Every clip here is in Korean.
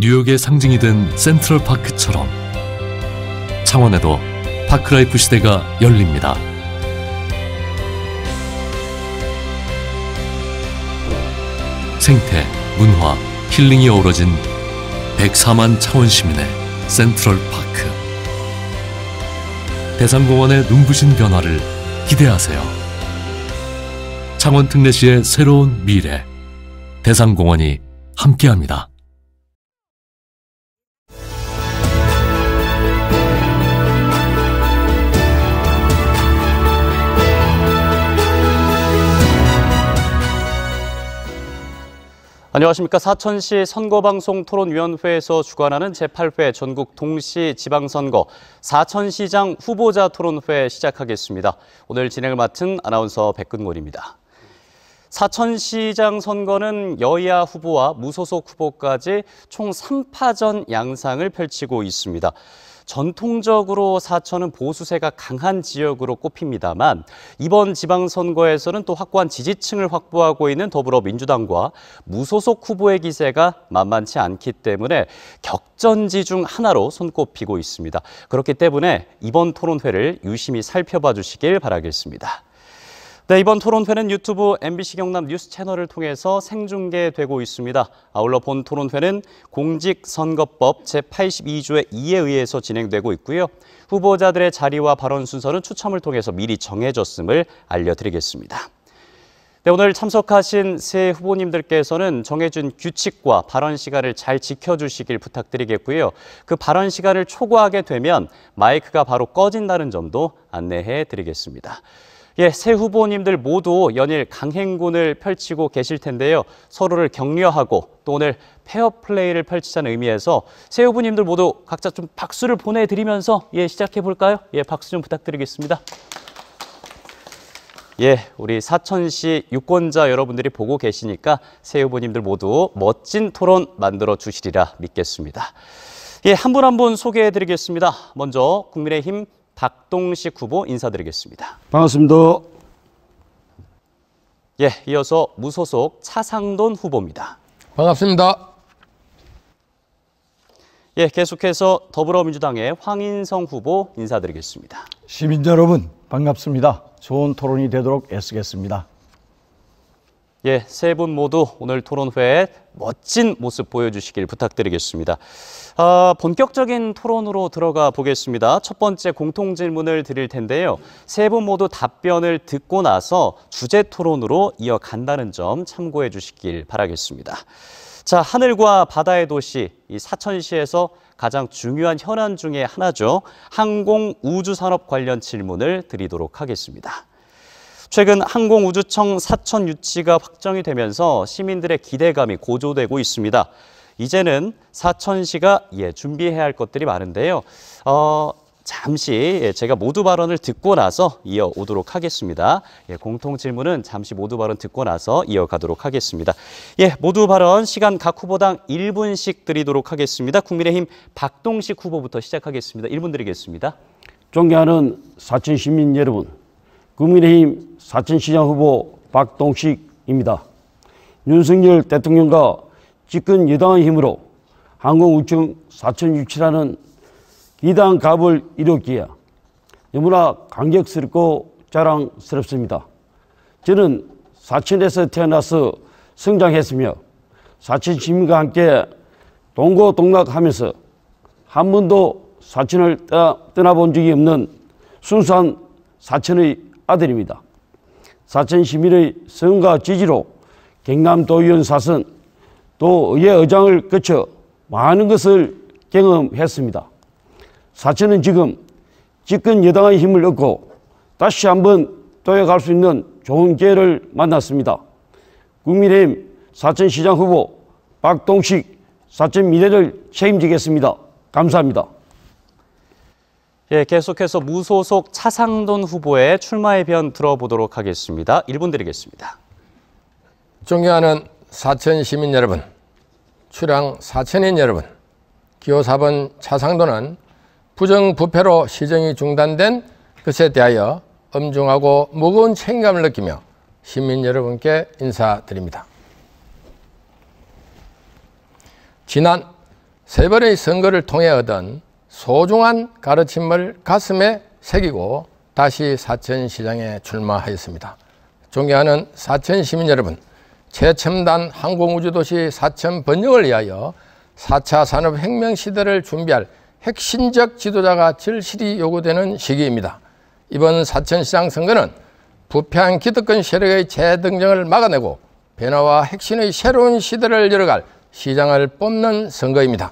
뉴욕의 상징이 된 센트럴파크처럼 창원에도 파크라이프 시대가 열립니다. 생태, 문화, 힐링이 어우러진 104만 창원 시민의 센트럴파크. 대산공원의 눈부신 변화를 기대하세요. 창원 특례시의 새로운 미래, 대산공원이 함께합니다. 안녕하십니까. 사천시 선거방송토론위원회에서 주관하는 제8회 전국 동시 지방선거 사천시장 후보자 토론회 시작하겠습니다. 오늘 진행을 맡은 아나운서 백근곤입니다. 사천시장 선거는 여야 후보와 무소속 후보까지 총 3파전 양상을 펼치고 있습니다. 전통적으로 사천은 보수세가 강한 지역으로 꼽힙니다만 이번 지방선거에서는 또 확고한 지지층을 확보하고 있는 더불어민주당과 무소속 후보의 기세가 만만치 않기 때문에 격전지 중 하나로 손꼽히고 있습니다. 그렇기 때문에 이번 토론회를 유심히 살펴봐 주시길 바라겠습니다. 네, 이번 토론회는 유튜브 MBC 경남 뉴스 채널을 통해서 생중계되고 있습니다. 아울러 본 토론회는 공직선거법 제82조의 2에 의해서 진행되고 있고요. 후보자들의 자리와 발언 순서는 추첨을 통해서 미리 정해졌음을 알려드리겠습니다. 네, 오늘 참석하신 세 후보님들께서는 정해준 규칙과 발언 시간을 잘 지켜주시길 부탁드리겠고요. 그 발언 시간을 초과하게 되면 마이크가 바로 꺼진다는 점도 안내해 드리겠습니다. 예, 새 후보님들 모두 연일 강행군을 펼치고 계실 텐데요. 서로를 격려하고 또 오늘 페어플레이를 펼치자는 의미에서 새 후보님들 모두 각자 좀 박수를 보내드리면서 시작해 볼까요? 박수 좀 부탁드리겠습니다. 우리 사천시 유권자 여러분들이 보고 계시니까 새 후보님들 모두 멋진 토론 만들어 주시리라 믿겠습니다. 한 분 한 분 소개해 드리겠습니다. 먼저 국민의힘 박동식 후보 인사드리겠습니다. 반갑습니다. 이어서 무소속 차상돈 후보입니다. 반갑습니다. 계속해서 더불어민주당의 황인성 후보 인사드리겠습니다. 시민 여러분 반갑습니다. 좋은 토론이 되도록 애쓰겠습니다. 세 분 모두 오늘 토론회에 멋진 모습 보여주시길 부탁드리겠습니다. 본격적인 토론으로 들어가 보겠습니다. 첫 번째 공통 질문을 드릴 텐데요. 세 분 모두 답변을 듣고 나서 주제 토론으로 이어간다는 점 참고해 주시길 바라겠습니다. 자, 하늘과 바다의 도시, 이 사천시에서 가장 중요한 현안 중에 하나죠. 항공우주산업 관련 질문을 드리도록 하겠습니다. 최근 항공우주청 사천 유치가 확정이 되면서 시민들의 기대감이 고조되고 있습니다. 이제는 사천시가 준비해야 할 것들이 많은데요. 잠시 제가 모두 발언을 듣고 나서 이어오도록 하겠습니다. 공통 질문은 잠시 모두 발언 듣고 나서 이어가도록 하겠습니다. 모두 발언 시간 각 후보당 1분씩 드리도록 하겠습니다. 국민의힘 박동식 후보부터 시작하겠습니다. 1분 드리겠습니다. 존경하는 사천 시민 여러분, 국민의힘 사천시장 후보 박동식입니다. 윤석열 대통령과 집권 여당의 힘으로 항공우주청 사천 유치라는 기대한 값을 이뤘기에 너무나 감격스럽고 자랑스럽습니다. 저는 사천에서 태어나서 성장했으며 사천 시민과 함께 동고동락하면서 한 번도 사천을 떠나본 적이 없는 순수한 사천의 아들입니다. 사천 시민의 성과 지지로 경남도의원 사선 또 의회의장을 거쳐 많은 것을 경험했습니다. 사천은 지금 집권 여당의 힘을 얻고 다시 한번 도약할 수 있는 좋은 기회를 만났습니다. 국민의힘 사천시장 후보 박동식 사천 미래를 책임지겠습니다. 감사합니다. 계속해서 무소속 차상돈 후보의 출마의 변 들어보도록 하겠습니다. 1분 드리겠습니다. 존경하는 사천 시민 여러분, 출향 사천인 여러분, 기호 4번 차상돈은 부정부패로 시정이 중단된 것에 대하여 엄중하고 무거운 책임감을 느끼며 시민 여러분께 인사드립니다. 지난 세 번의 선거를 통해 얻은 소중한 가르침을 가슴에 새기고 다시 사천시장에 출마하였습니다. 존경하는 사천 시민 여러분, 최첨단 항공우주도시 사천 번영을 위하여 4차 산업혁명 시대를 준비할 핵심적 지도자가 절실히 요구되는 시기입니다. 이번 사천시장 선거는 부패한 기득권 세력의 재등장을 막아내고 변화와 혁신의 새로운 시대를 열어갈 시장을 뽑는 선거입니다.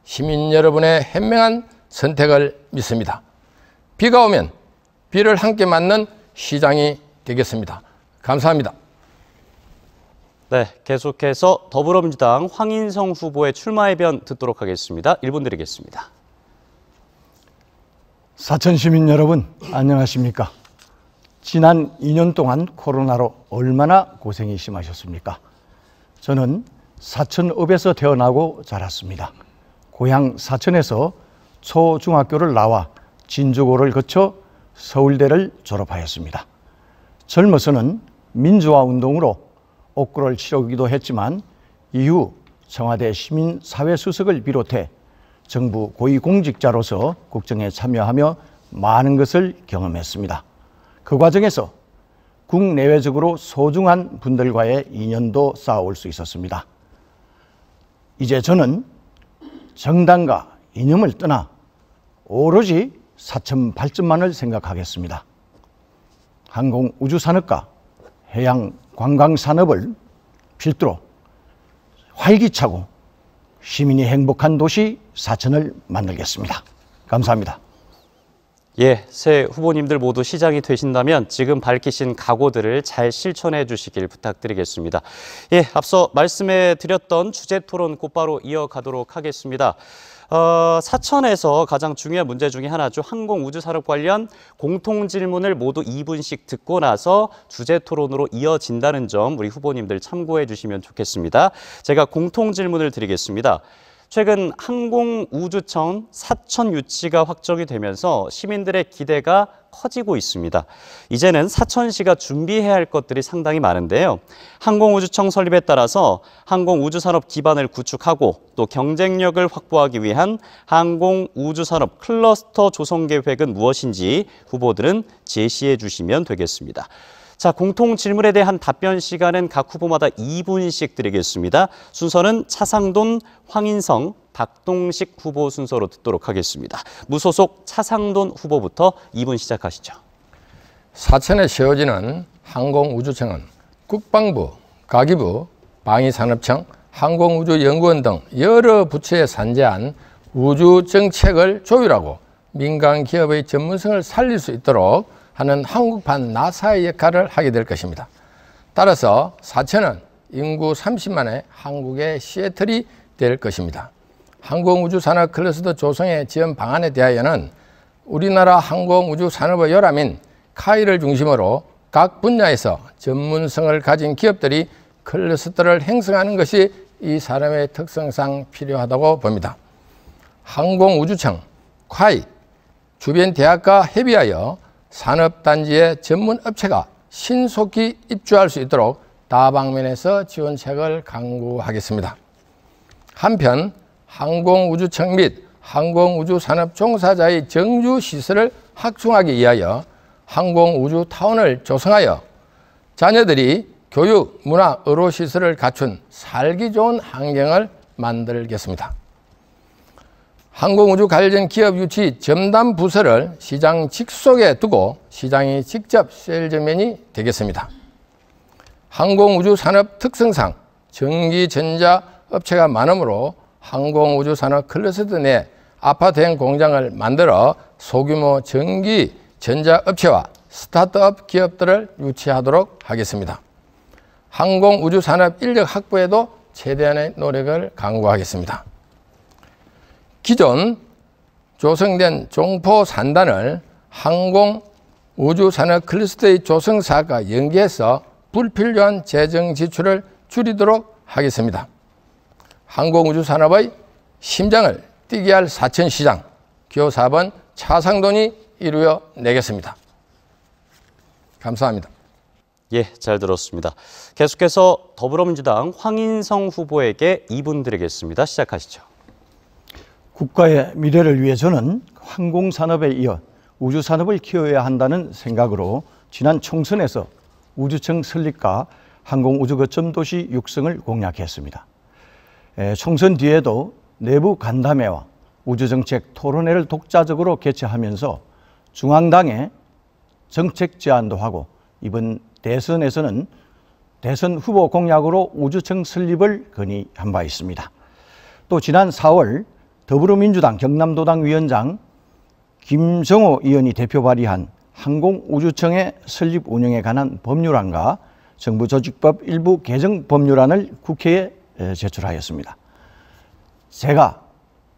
시민 여러분의 현명한 선택을 믿습니다. 비가 오면 비를 함께 맞는 시장이 되겠습니다. 감사합니다. 네, 계속해서 더불어민주당 황인성 후보의 출마의변 듣도록 하겠습니다. 1분 드리겠습니다. 사천 시민 여러분, 안녕하십니까? 지난 2년 동안 코로나로 얼마나 고생이 심하셨습니까? 저는 사천읍에서 태어나고 자랐습니다. 고향 사천에서 초중학교를 나와 진주고를 거쳐 서울대를 졸업하였습니다. 젊어서는 민주화 운동으로 옥고를 치르기도 했지만 이후 청와대 시민사회수석을 비롯해 정부 고위공직자로서 국정에 참여하며 많은 것을 경험했습니다. 그 과정에서 국내외적으로 소중한 분들과의 인연도 쌓아올 수 있었습니다. 이제 저는 정당과 이념을 떠나 오로지 사천 발전만을 생각하겠습니다. 항공우주산업과 해양관광산업을 필두로 활기차고 시민이 행복한 도시 사천을 만들겠습니다. 감사합니다. 예, 새 후보님들 모두 시장이 되신다면 지금 밝히신 각오들을 잘 실천해 주시길 부탁드리겠습니다. 예, 앞서 말씀해 드렸던 주제 토론 곧바로 이어가도록 하겠습니다. 사천에서 가장 중요한 문제 중에 하나죠. 항공우주산업 관련 공통질문을 모두 2분씩 듣고 나서 주제 토론으로 이어진다는 점 우리 후보님들 참고해 주시면 좋겠습니다. 제가 공통질문을 드리겠습니다. 최근 항공우주청 사천 유치가 확정이 되면서 시민들의 기대가 커지고 있습니다. 이제는 사천시가 준비해야 할 것들이 상당히 많은데요. 항공우주청 설립에 따라서 항공우주산업 기반을 구축하고 또 경쟁력을 확보하기 위한 항공우주산업 클러스터 조성 계획은 무엇인지 후보들은 제시해 주시면 되겠습니다. 자, 공통 질문에 대한 답변 시간은 각 후보마다 2분씩 드리겠습니다. 순서는 차상돈, 황인성, 박동식 후보 순서로 듣도록 하겠습니다. 무소속 차상돈 후보부터 2분 시작하시죠. 사천에 세워지는 항공우주청은 국방부, 가기부, 방위산업청, 항공우주연구원 등 여러 부처에 산재한 우주정책을 조율하고 민간 기업의 전문성을 살릴 수 있도록 하는 한국판 나사의 역할을 하게 될 것입니다. 따라서 사천은 인구 30만의 한국의 시애틀이 될 것입니다. 항공우주산업 클러스터 조성의 지원 방안에 대하여는 우리나라 항공우주산업의 요람인 카이를 중심으로 각 분야에서 전문성을 가진 기업들이 클러스터를 형성하는 것이 이 사람의 특성상 필요하다고 봅니다. 항공우주청, 카이, 주변 대학과 협의하여 산업단지의 전문업체가 신속히 입주할 수 있도록 다방면에서 지원책을 강구하겠습니다. 한편 항공우주청 및 항공우주산업 종사자의 정주시설을 확충하기 위하여 항공우주타운을 조성하여 자녀들이 교육, 문화, 의료시설을 갖춘 살기 좋은 환경을 만들겠습니다. 항공우주 관련 기업 유치 전담 부서를 시장 직속에 두고 시장이 직접 셀즈맨이 되겠습니다. 항공우주산업 특성상 전기전자 업체가 많으므로 항공우주산업 클러스터 내 아파트형 공장을 만들어 소규모 전기전자 업체와 스타트업 기업들을 유치하도록 하겠습니다. 항공우주산업 인력 확보에도 최대한의 노력을 강구하겠습니다. 기존 조성된 종포 산단을 항공우주산업 클러스터의 조성 사업과 연계해서 불필요한 재정 지출을 줄이도록 하겠습니다. 항공우주산업의 심장을 뛰게 할 사천시장, 기호 4번 차상돈이 이루어내겠습니다. 감사합니다. 예, 잘 들었습니다. 계속해서 더불어민주당 황인성 후보에게 2분 드리겠습니다. 시작하시죠. 국가의 미래를 위해서는 항공산업에 이어 우주산업을 키워야 한다는 생각으로 지난 총선에서 우주청 설립과 항공우주거점도시 육성을 공약했습니다. 총선 뒤에도 내부 간담회와 우주정책 토론회를 독자적으로 개최하면서 중앙당에 정책 제안도 하고 이번 대선에서는 대선 후보 공약으로 우주청 설립을 건의한 바 있습니다. 또 지난 4월 더불어민주당 경남도당 위원장 김정호 의원이 대표 발의한 항공우주청의 설립 운영에 관한 법률안과 정부조직법 일부 개정 법률안을 국회에 제출하였습니다. 제가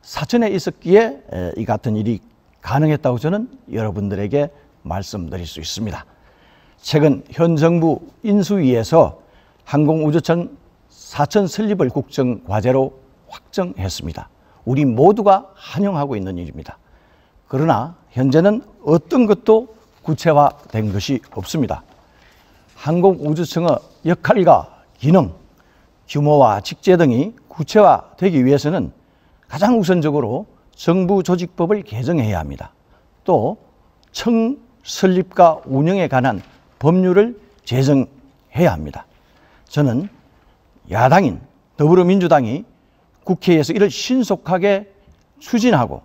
사천에 있었기에 이 같은 일이 가능했다고 저는 여러분들에게 말씀드릴 수 있습니다. 최근 현 정부 인수위에서 항공우주청 사천 설립을 국정과제로 확정했습니다. 우리 모두가 환영하고 있는 일입니다. 그러나 현재는 어떤 것도 구체화된 것이 없습니다. 항공우주청의 역할과 기능, 규모와 직제 등이 구체화되기 위해서는 가장 우선적으로 정부조직법을 개정해야 합니다. 또 청 설립과 운영에 관한 법률을 제정해야 합니다. 저는 야당인 더불어민주당이 국회에서 이를 신속하게 추진하고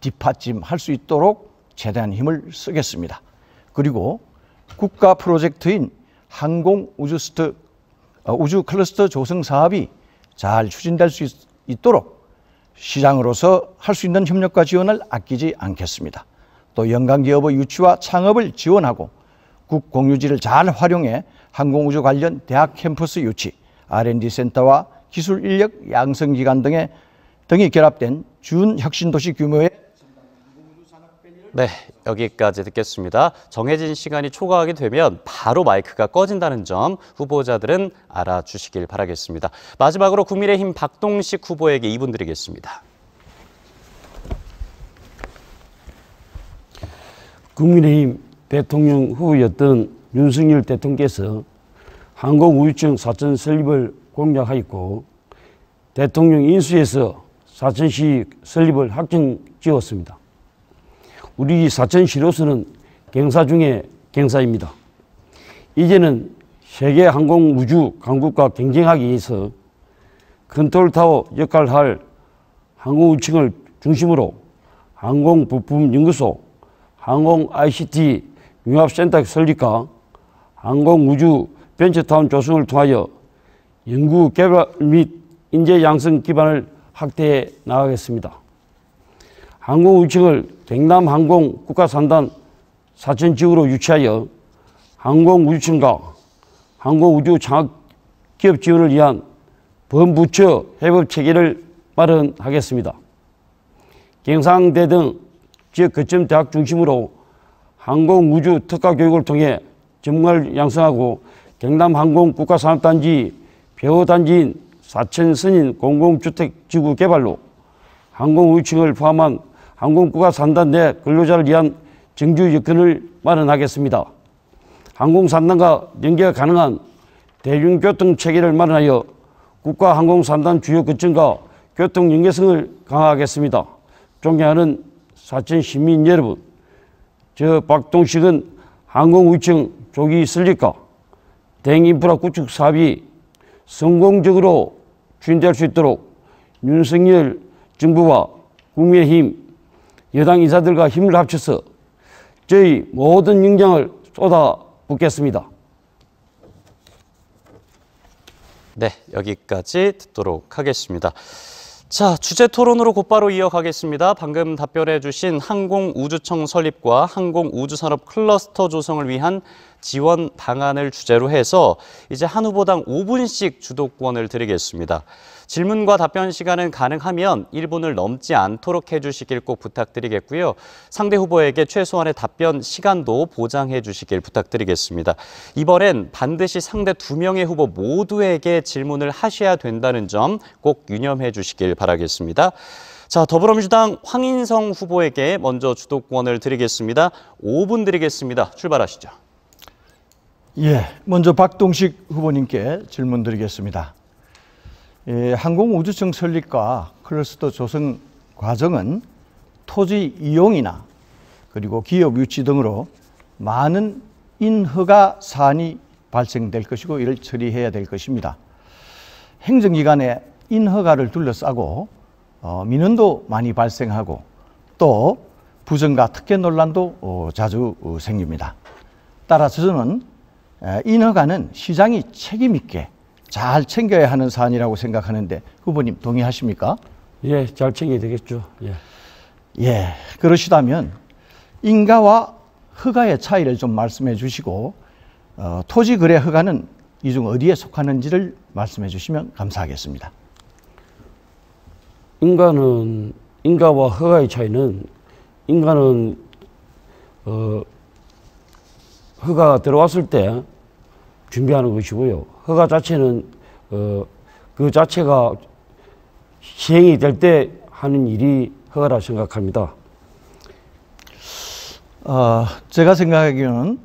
뒷받침할 수 있도록 최대한 힘을 쓰겠습니다. 그리고 국가 프로젝트인 항공우주 클러스터 조성 사업이 잘 추진될 수 있도록 시장으로서 할 수 있는 협력과 지원을 아끼지 않겠습니다. 또 연관기업의 유치와 창업을 지원하고 국공유지를 잘 활용해 항공우주 관련 대학 캠퍼스 유치, R&D 센터와 기술 인력 양성기관 등이 결합된 준혁신도시 규모의 네, 여기까지 듣겠습니다. 정해진 시간이 초과하게 되면 바로 마이크가 꺼진다는 점 후보자들은 알아주시길 바라겠습니다. 마지막으로 국민의힘 박동식 후보에게 2분 드리겠습니다. 국민의힘 대통령 후보였던 윤석열 대통령께서 항공우주청 사천 설립을 공약하였고 대통령 인수에서 사천시 설립을 확정지었습니다. 우리 사천시로서는 경사 중에 경사입니다. 이제는 세계 항공우주 강국과 경쟁하기 위해서 컨트롤타워 역할을 할 항공우주청을 중심으로 항공부품연구소, 항공 ICT 융합센터 설립과 항공우주 벤처타운 조성을 통하여 연구 개발 및 인재 양성 기반을 확대해 나가겠습니다. 항공우주청을 경남항공 국가산단 사천지구로 유치하여 항공우주청과 항공우주 창업기업 지원을 위한 범부처 협업체계를 마련하겠습니다. 경상대 등 지역 거점 대학 중심으로 항공우주 특화 교육을 통해 전문가를 양성하고 경남항공 국가산업단지 배후단지인 사천선인 공공주택지구 개발로 항공우주청을 포함한 항공국가산단 내 근로자를 위한 정주 여건을 마련하겠습니다. 항공산단과 연계가 가능한 대중교통체계를 마련하여 국가항공산단 주요 거점과 교통 연계성을 강화하겠습니다. 존경하는 사천 시민 여러분, 저 박동식은 항공우주청 조기 설립과 대행인프라 구축 사업이 성공적으로 추진될 수 있도록 윤석열 정부와 국민의힘 여당 인사들과 힘을 합쳐서 저희 모든 역량을 쏟아붓겠습니다. 네, 여기까지 듣도록 하겠습니다. 자, 주제 토론으로 곧바로 이어가겠습니다. 방금 답변해 주신 항공우주청 설립과 항공우주산업 클러스터 조성을 위한 지원 방안을 주제로 해서 이제 한 후보당 5분씩 주도권을 드리겠습니다. 질문과 답변 시간은 가능하면 1분을 넘지 않도록 해주시길 꼭 부탁드리겠고요. 상대 후보에게 최소한의 답변 시간도 보장해 주시길 부탁드리겠습니다. 이번엔 반드시 상대 2명의 후보 모두에게 질문을 하셔야 된다는 점 꼭 유념해 주시길 바라겠습니다. 자, 더불어민주당 황인성 후보에게 먼저 주도권을 드리겠습니다. 5분 드리겠습니다. 출발하시죠. 예, 먼저 박동식 후보님께 질문 드리겠습니다. 항공우주청 설립과 클러스터 조성 과정은 토지 이용이나 그리고 기업 유치 등으로 많은 인허가 사안이 발생될 것이고 이를 처리해야 될 것입니다. 행정기관의 인허가를 둘러싸고 민원도 많이 발생하고 또 부정과 특혜 논란도 자주 생깁니다. 따라서 저는 인허가는 시장이 책임 있게 잘 챙겨야 하는 사안이라고 생각하는데 후보님 동의하십니까? 예, 잘 챙겨야 되겠죠. 예. 예, 그러시다면 인가와 허가의 차이를 좀 말씀해 주시고 토지거래 허가는 이 중 어디에 속하는지를 말씀해 주시면 감사하겠습니다. 인가와 허가의 차이는 인가는 허가 들어왔을 때 준비하는 것이고요. 허가 자체는 그 자체가 시행이 될 때 하는 일이 허가라 생각합니다. 제가 생각하기에는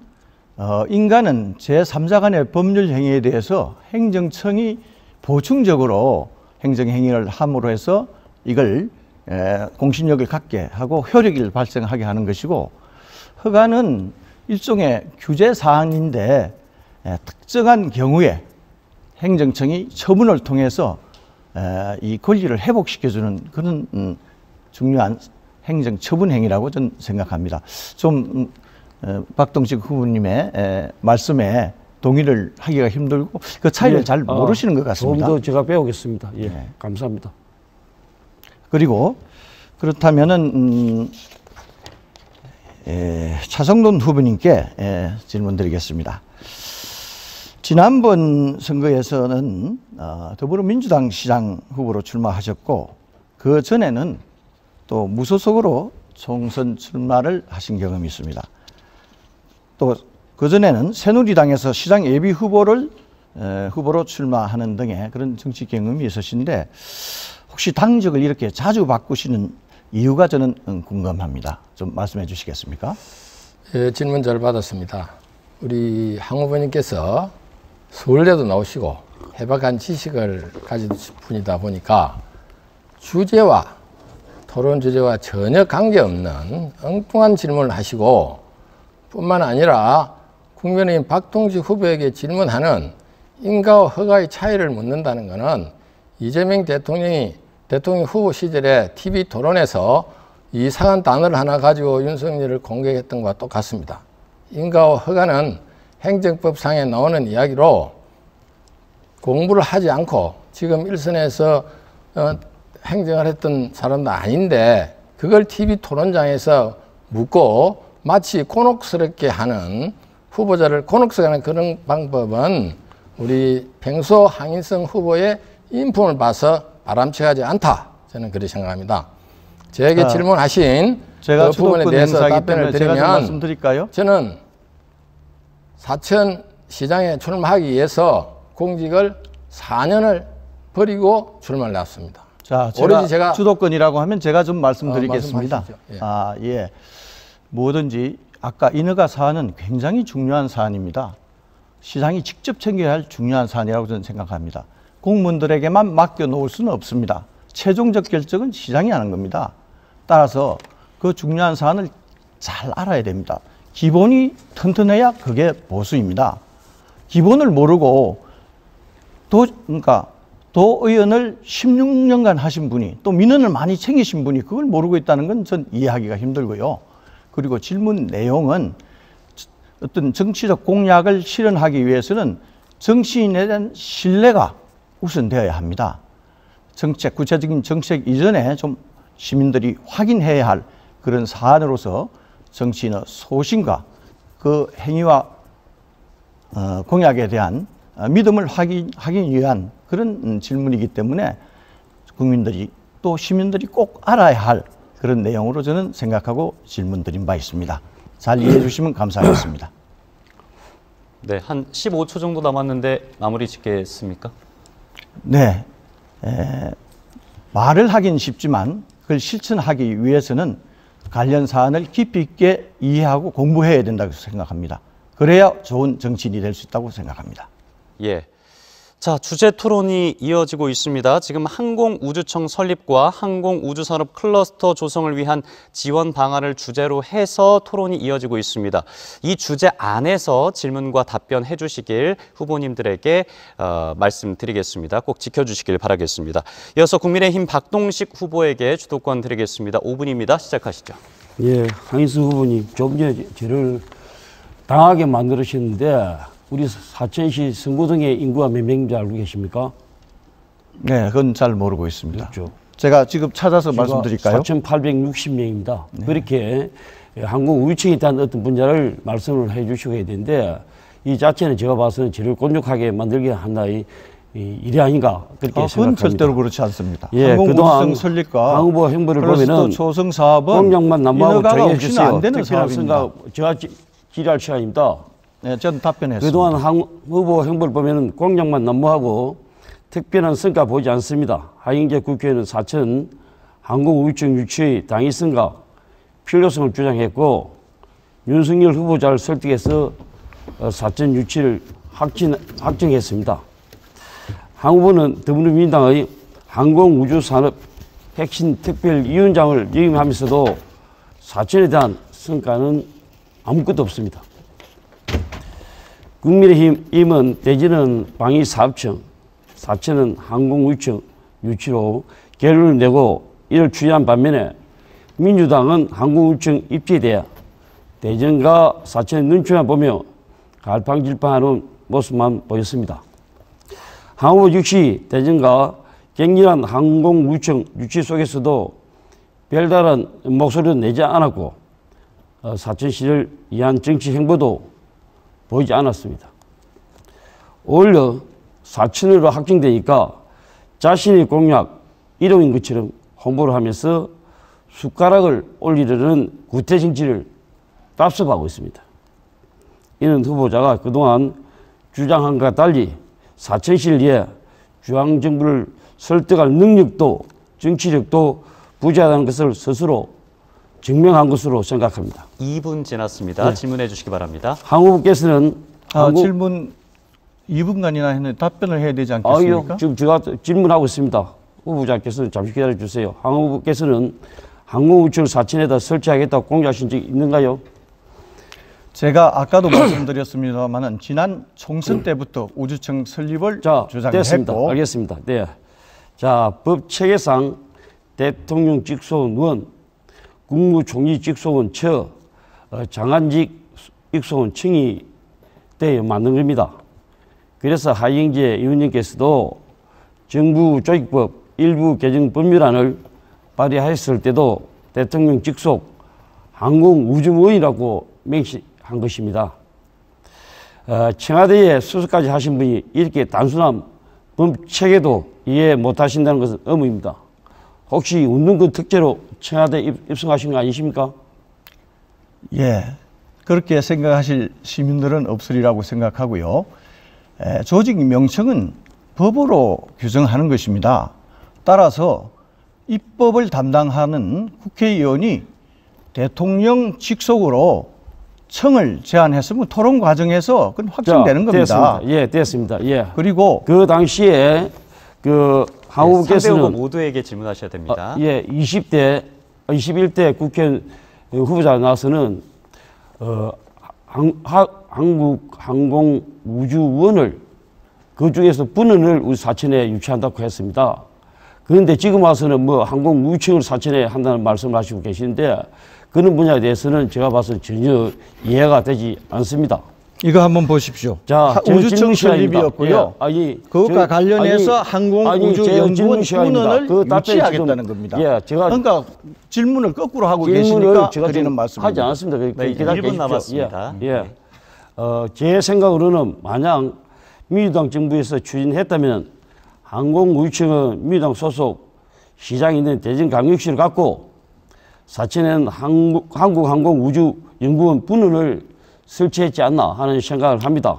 인가는 제3자 간의 법률 행위에 대해서 행정청이 보충적으로 행정행위를 함으로 해서 이걸 공신력을 갖게 하고 효력을 발생하게 하는 것이고, 허가는 일종의 규제 사항인데 특정한 경우에 행정청이 처분을 통해서 이 권리를 회복시켜주는 그런 중요한 행정처분 행위라고 저는 생각합니다. 좀 박동식 후보님의 말씀에 동의를 하기가 힘들고 그 차이를 잘 모르시는 것 같습니다. 조금 더 제가 배우겠습니다. 예, 네. 감사합니다. 그리고 그렇다면은 차성돈 후보님께 질문드리겠습니다. 지난번 선거에서는 더불어민주당 시장 후보로 출마하셨고 그 전에는 또 무소속으로 총선 출마를 하신 경험이 있습니다. 또 그전에는 새누리당에서 시장 예비 후보로 출마하는 등의 그런 정치 경험이 있으신데 혹시 당적을 이렇게 자주 바꾸시는 이유가 저는 궁금합니다. 좀 말씀해 주시겠습니까? 예, 질문 잘 받았습니다. 우리 황 후보님께서 서울대도 나오시고 해박한 지식을 가진 분이다 보니까 주제와 토론 주제와 전혀 관계없는 엉뚱한 질문을 하시고 뿐만 아니라 국민의힘 박동식 후보에게 질문하는 인가와 허가의 차이를 묻는다는 것은 이재명 대통령 후보 시절에 TV 토론에서 이상한 단어를 하나 가지고 윤석열을 공격했던 것과 똑같습니다. 인가와 허가는 행정법상에 나오는 이야기로 공부를 하지 않고 지금 일선에서 행정을 했던 사람도 아닌데 그걸 TV 토론장에서 묻고 마치 곤혹스럽게 하는 후보자를 곤혹스럽게 하는 그런 방법은 우리 평소 황인성 후보의 인품을 봐서 바람직하지 않다. 저는 그렇게 생각합니다. 저에게 질문하신 제가 그 부분에 대해서 답변을 제가 좀 드리면 말씀드릴까요? 저는 사천 시장에 출마하기 위해서 공직을 4년을 버리고 출마를 했습니다. 자, 제가 주도권이라고 하면 제가 좀 말씀드리겠습니다. 예. 예. 뭐든지 아까 인허가 사안은 굉장히 중요한 사안입니다. 시장이 직접 챙겨야 할 중요한 사안이라고 저는 생각합니다. 공무원들에게만 맡겨놓을 수는 없습니다. 최종적 결정은 시장이 하는 겁니다. 따라서 그 중요한 사안을 잘 알아야 됩니다. 기본이 튼튼해야 그게 보수입니다. 기본을 모르고 도의원을 16년간 하신 분이 또 민원을 많이 챙기신 분이 그걸 모르고 있다는 건 전 이해하기가 힘들고요. 그리고 질문 내용은 어떤 정치적 공약을 실현하기 위해서는 정치인에 대한 신뢰가 우선되어야 합니다. 구체적인 정책 이전에 좀 시민들이 확인해야 할 그런 사안으로서 정치인의 소신과 그 행위와 공약에 대한 믿음을 확인하기 위한 그런 질문이기 때문에 국민들이 또 시민들이 꼭 알아야 할 그런 내용으로 저는 생각하고 질문 드린 바 있습니다. 잘 이해해 주시면 감사하겠습니다. 네, 한 15초 정도 남았는데 마무리 짓겠습니까? 네, 말을 하긴 쉽지만 그걸 실천하기 위해서는 관련 사안을 깊이 있게 이해하고 공부해야 된다고 생각합니다. 그래야 좋은 정치인이 될 수 있다고 생각합니다. 예. 자, 주제 토론이 이어지고 있습니다. 지금 항공우주청 설립과 항공우주산업 클러스터 조성을 위한 지원 방안을 주제로 해서 토론이 이어지고 있습니다. 이 주제 안에서 질문과 답변해 주시길 후보님들에게 말씀드리겠습니다. 꼭 지켜주시길 바라겠습니다. 이어서 국민의힘 박동식 후보에게 주도권 드리겠습니다. 5분입니다. 시작하시죠. 예, 한인수 후보님, 좀 전에 저를 당하게 만들으셨는데 우리 사천시 성구동의 인구가 몇 명인지 알고 계십니까? 네, 그건 잘 모르고 있습니다. 그렇죠. 제가 지금 찾아서 말씀드릴까요? 4,860명입니다. 네. 그렇게 항공우주청에 대한 어떤 분야를 말씀을 해 주시고 해야 되는데 이 자체는 제가 봐서는 저를 곤욕하게 만들게 한다의 일이 아닌가 그렇게 그건 생각합니다. 절대로 그렇지 않습니다. 예, 항공우주청 설립과 항우보 행보를 보면은 조성 사업은 공약만 남하고 정해 주세요. 안 되는 사업입니다. 제가 질의할 시간입니다. 네, 저는 답변했습니다. 그동안 후보 행보를 보면은 공약만 난무하고 특별한 성과 보지 않습니다. 하영재 국회의원은 사천 항공우주청 유치의 당위성과 필요성을 주장했고 윤석열 후보자를 설득해서 사천 유치를 확정했습니다. 한 후보는 더불어민주당의 항공우주산업 핵심 특별위원장을 역임하면서도 사천에 대한 성과는 아무것도 없습니다. 국민의힘은 대전은 방위사업청, 사천은 항공우주청 유치로 결론을 내고 이를 추진한 반면에 민주당은 항공우주청 입지에 대해 대전과 사천의 눈치만 보며 갈팡질팡하는 모습만 보였습니다. 한 후보 역시 대전과 격렬한 항공우주청 유치 속에서도 별다른 목소리를 내지 않았고 사천시를 위한 정치 행보도 보이지 않았습니다. 오히려 사천으로 확정되니까 자신의 공약 1호인 것처럼 홍보를 하면서 숟가락을 올리려는 구태 정치를 답습하고 있습니다. 이는 후보자가 그동안 주장한 것과 달리 사천시를 위해 중앙정부를 설득할 능력도 정치력도 부재하다는 것을 스스로 증명한 것으로 생각합니다. 2분 지났습니다. 네. 질문해 주시기 바랍니다. 한 후보께서는 질문 2분간이나 했는데 답변을 해야 되지 않겠습니까? 지금 제가 질문하고 있습니다. 후보자께서는 잠시 기다려 주세요. 한 후보께서는 항공우주청을 사천에다 설치하겠다고 공약하신 적이 있는가요? 제가 아까도 말씀드렸습니다만 지난 총선 때부터 우주청 설립을 됐습니다. 주장했고 알겠습니다. 네. 자, 법 체계상 대통령 직속은 원, 국무총리 직속은 처, 장관직 직속은 청이 되어 맞는 겁니다. 그래서 하영재 의원님께서도 정부 조직법 일부 개정 법률안을 발의했을 때도 대통령 직속 항공우주원이라고 명시한 것입니다. 청와대에 수석까지 하신 분이 이렇게 단순한 법체계도 이해 못하신다는 것은 의무입니다. 혹시 웃는 특제로 청와대 입성하신 거 아니십니까? 예, 그렇게 생각하실 시민들은 없으리라고 생각하고요. 조직 명칭은 법으로 규정하는 것입니다. 따라서 입법을 담당하는 국회의원이 대통령 직속으로 청을 제안했으면 토론 과정에서 그건 확정되는 겁니다. 됐습니다. 예, 됐습니다. 예. 그리고 그 당시에 한 후보께서는 후보 모두에게 질문하셔야 됩니다. 21대 국회 후보자 나와서는 한국 항공우주원을 그 중에서 분원을 우리 사천에 유치한다고 했습니다. 그런데 지금 와서는 항공우주청을 사천에 한다는 말씀을 하시고 계시는데 그런 분야에 대해서는 제가 봐서 전혀 이해가 되지 않습니다. 이거 한번 보십시오. 자, 우주청 설립이었고요. 그것과 관련해서 항공우주연구원 분원을 유치하겠다는 겁니다. 그러니까 질문을 거꾸로 하고 계시니까 드리는 말씀입니다. 하지 않았습니다. 네, 1분 남았습니다. 제 생각으로는 만약 민주당 정부에서 추진했다면 항공우주청은 민주당 소속 시장이 있는 대전광역시를 갖고 사천에는 한국항공우주연구원 분원을 설치했지 않나 하는 생각을 합니다.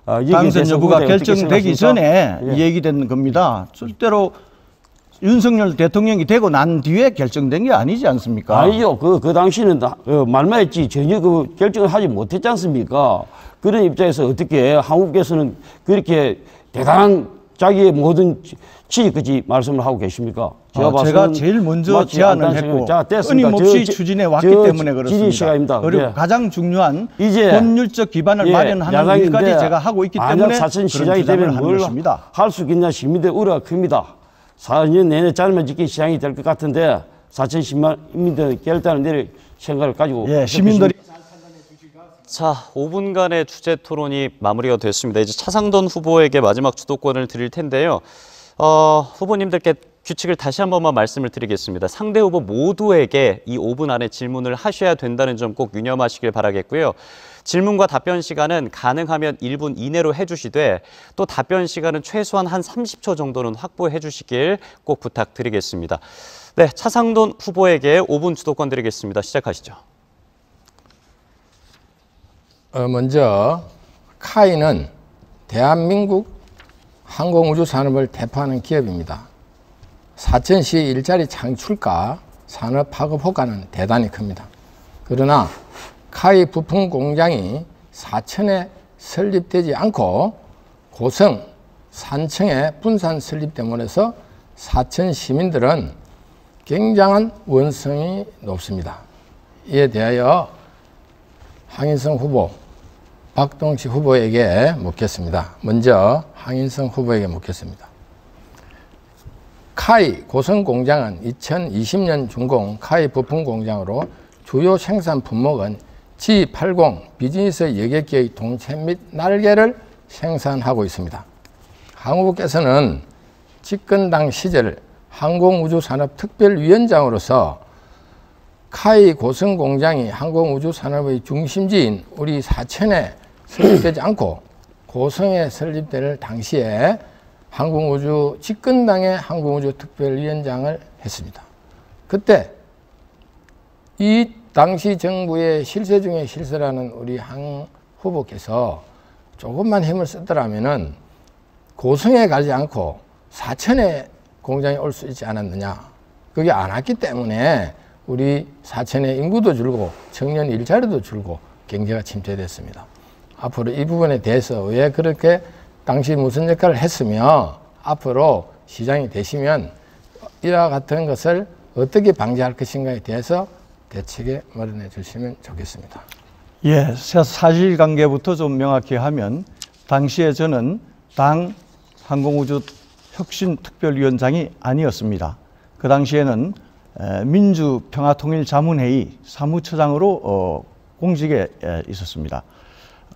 당선 여부가 결정되기 전에 얘기된 겁니다. 절대로 윤석열 대통령이 되고 난 뒤에 결정된 게 아니지 않습니까? 아니요. 그 당시는 말만 했지 전혀 그 결정을 하지 못했지 않습니까? 그런 입장에서 어떻게 한국께서는 그렇게 대단한 자기의 모든 지위까지 말씀을 하고 계십니까? 제가 제일 먼저 제안을 했고 끊임없이 추진해 왔기 때문에 그렇습니다. 그리고 네. 가장 중요한 이제 법률적 기반을 마련하는 일까지 제가 하고 있기 때문에 사천 시장이 되면 뭘 할 수 있겠냐 시민들 우려가 큽니다. 4년 내내 잘만 짓기 시장이 될 것 같은데 4,010만 인민들 결단을 내릴 생각을 가지고 시민들이 자, 5분간의 주제 토론이 마무리가 됐습니다. 이제 차상돈 후보에게 마지막 주도권을 드릴 텐데요. 후보님들께 규칙을 다시 한 번만 말씀을 드리겠습니다. 상대 후보 모두에게 이 5분 안에 질문을 하셔야 된다는 점 꼭 유념하시길 바라겠고요. 질문과 답변 시간은 가능하면 1분 이내로 해주시되 또 답변 시간은 최소한 한 30초 정도는 확보해 주시길 꼭 부탁드리겠습니다. 네, 차상돈 후보에게 5분 주도권 드리겠습니다. 시작하시죠. 먼저 카이는 대한민국 항공우주 산업을 대표하는 기업입니다. 사천시 일자리 창출과 산업 파급 효과는 대단히 큽니다. 그러나 카이 부품 공장이 사천에 설립되지 않고 고성, 산청에 분산 설립됨으로 해서 사천 시민들은 굉장한 원성이 높습니다. 이에 대하여 황인성 후보, 박동식 후보에게 묻겠습니다. 먼저 황인성 후보에게 묻겠습니다. 카이 고성 공장은 2020년 준공 카이 부품 공장으로 주요 생산 품목은 G80 비즈니스 여객기의 동체 및 날개를 생산하고 있습니다. 황 후보께서는 집권당 시절 항공우주산업특별위원장으로서 카이 고성 공장이 항공우주산업의 중심지인 우리 사천에 설립되지 않고 고성에 설립될 당시에 집권당의 항공우주특별위원장을 했습니다. 그때 이 당시 정부의 실세 중에 실세라는 우리 황 후보께서 조금만 힘을 쓰더라면은 고성에 가지 않고 사천에 공장이 올 수 있지 않았느냐. 그게 안 왔기 때문에 우리 사천의 인구도 줄고 청년 일자리도 줄고 경제가 침체됐습니다. 앞으로 이 부분에 대해서 왜 그렇게 당시 무슨 역할을 했으며 앞으로 시장이 되시면 이와 같은 것을 어떻게 방지할 것인가에 대해서 대책에 마련해 주시면 좋겠습니다. 예, 사실관계부터 좀 명확히 하면 당시에 저는 당 항공우주혁신특별위원장이 아니었습니다. 그 당시에는 민주평화통일자문회의 사무처장으로 공직에 있었습니다.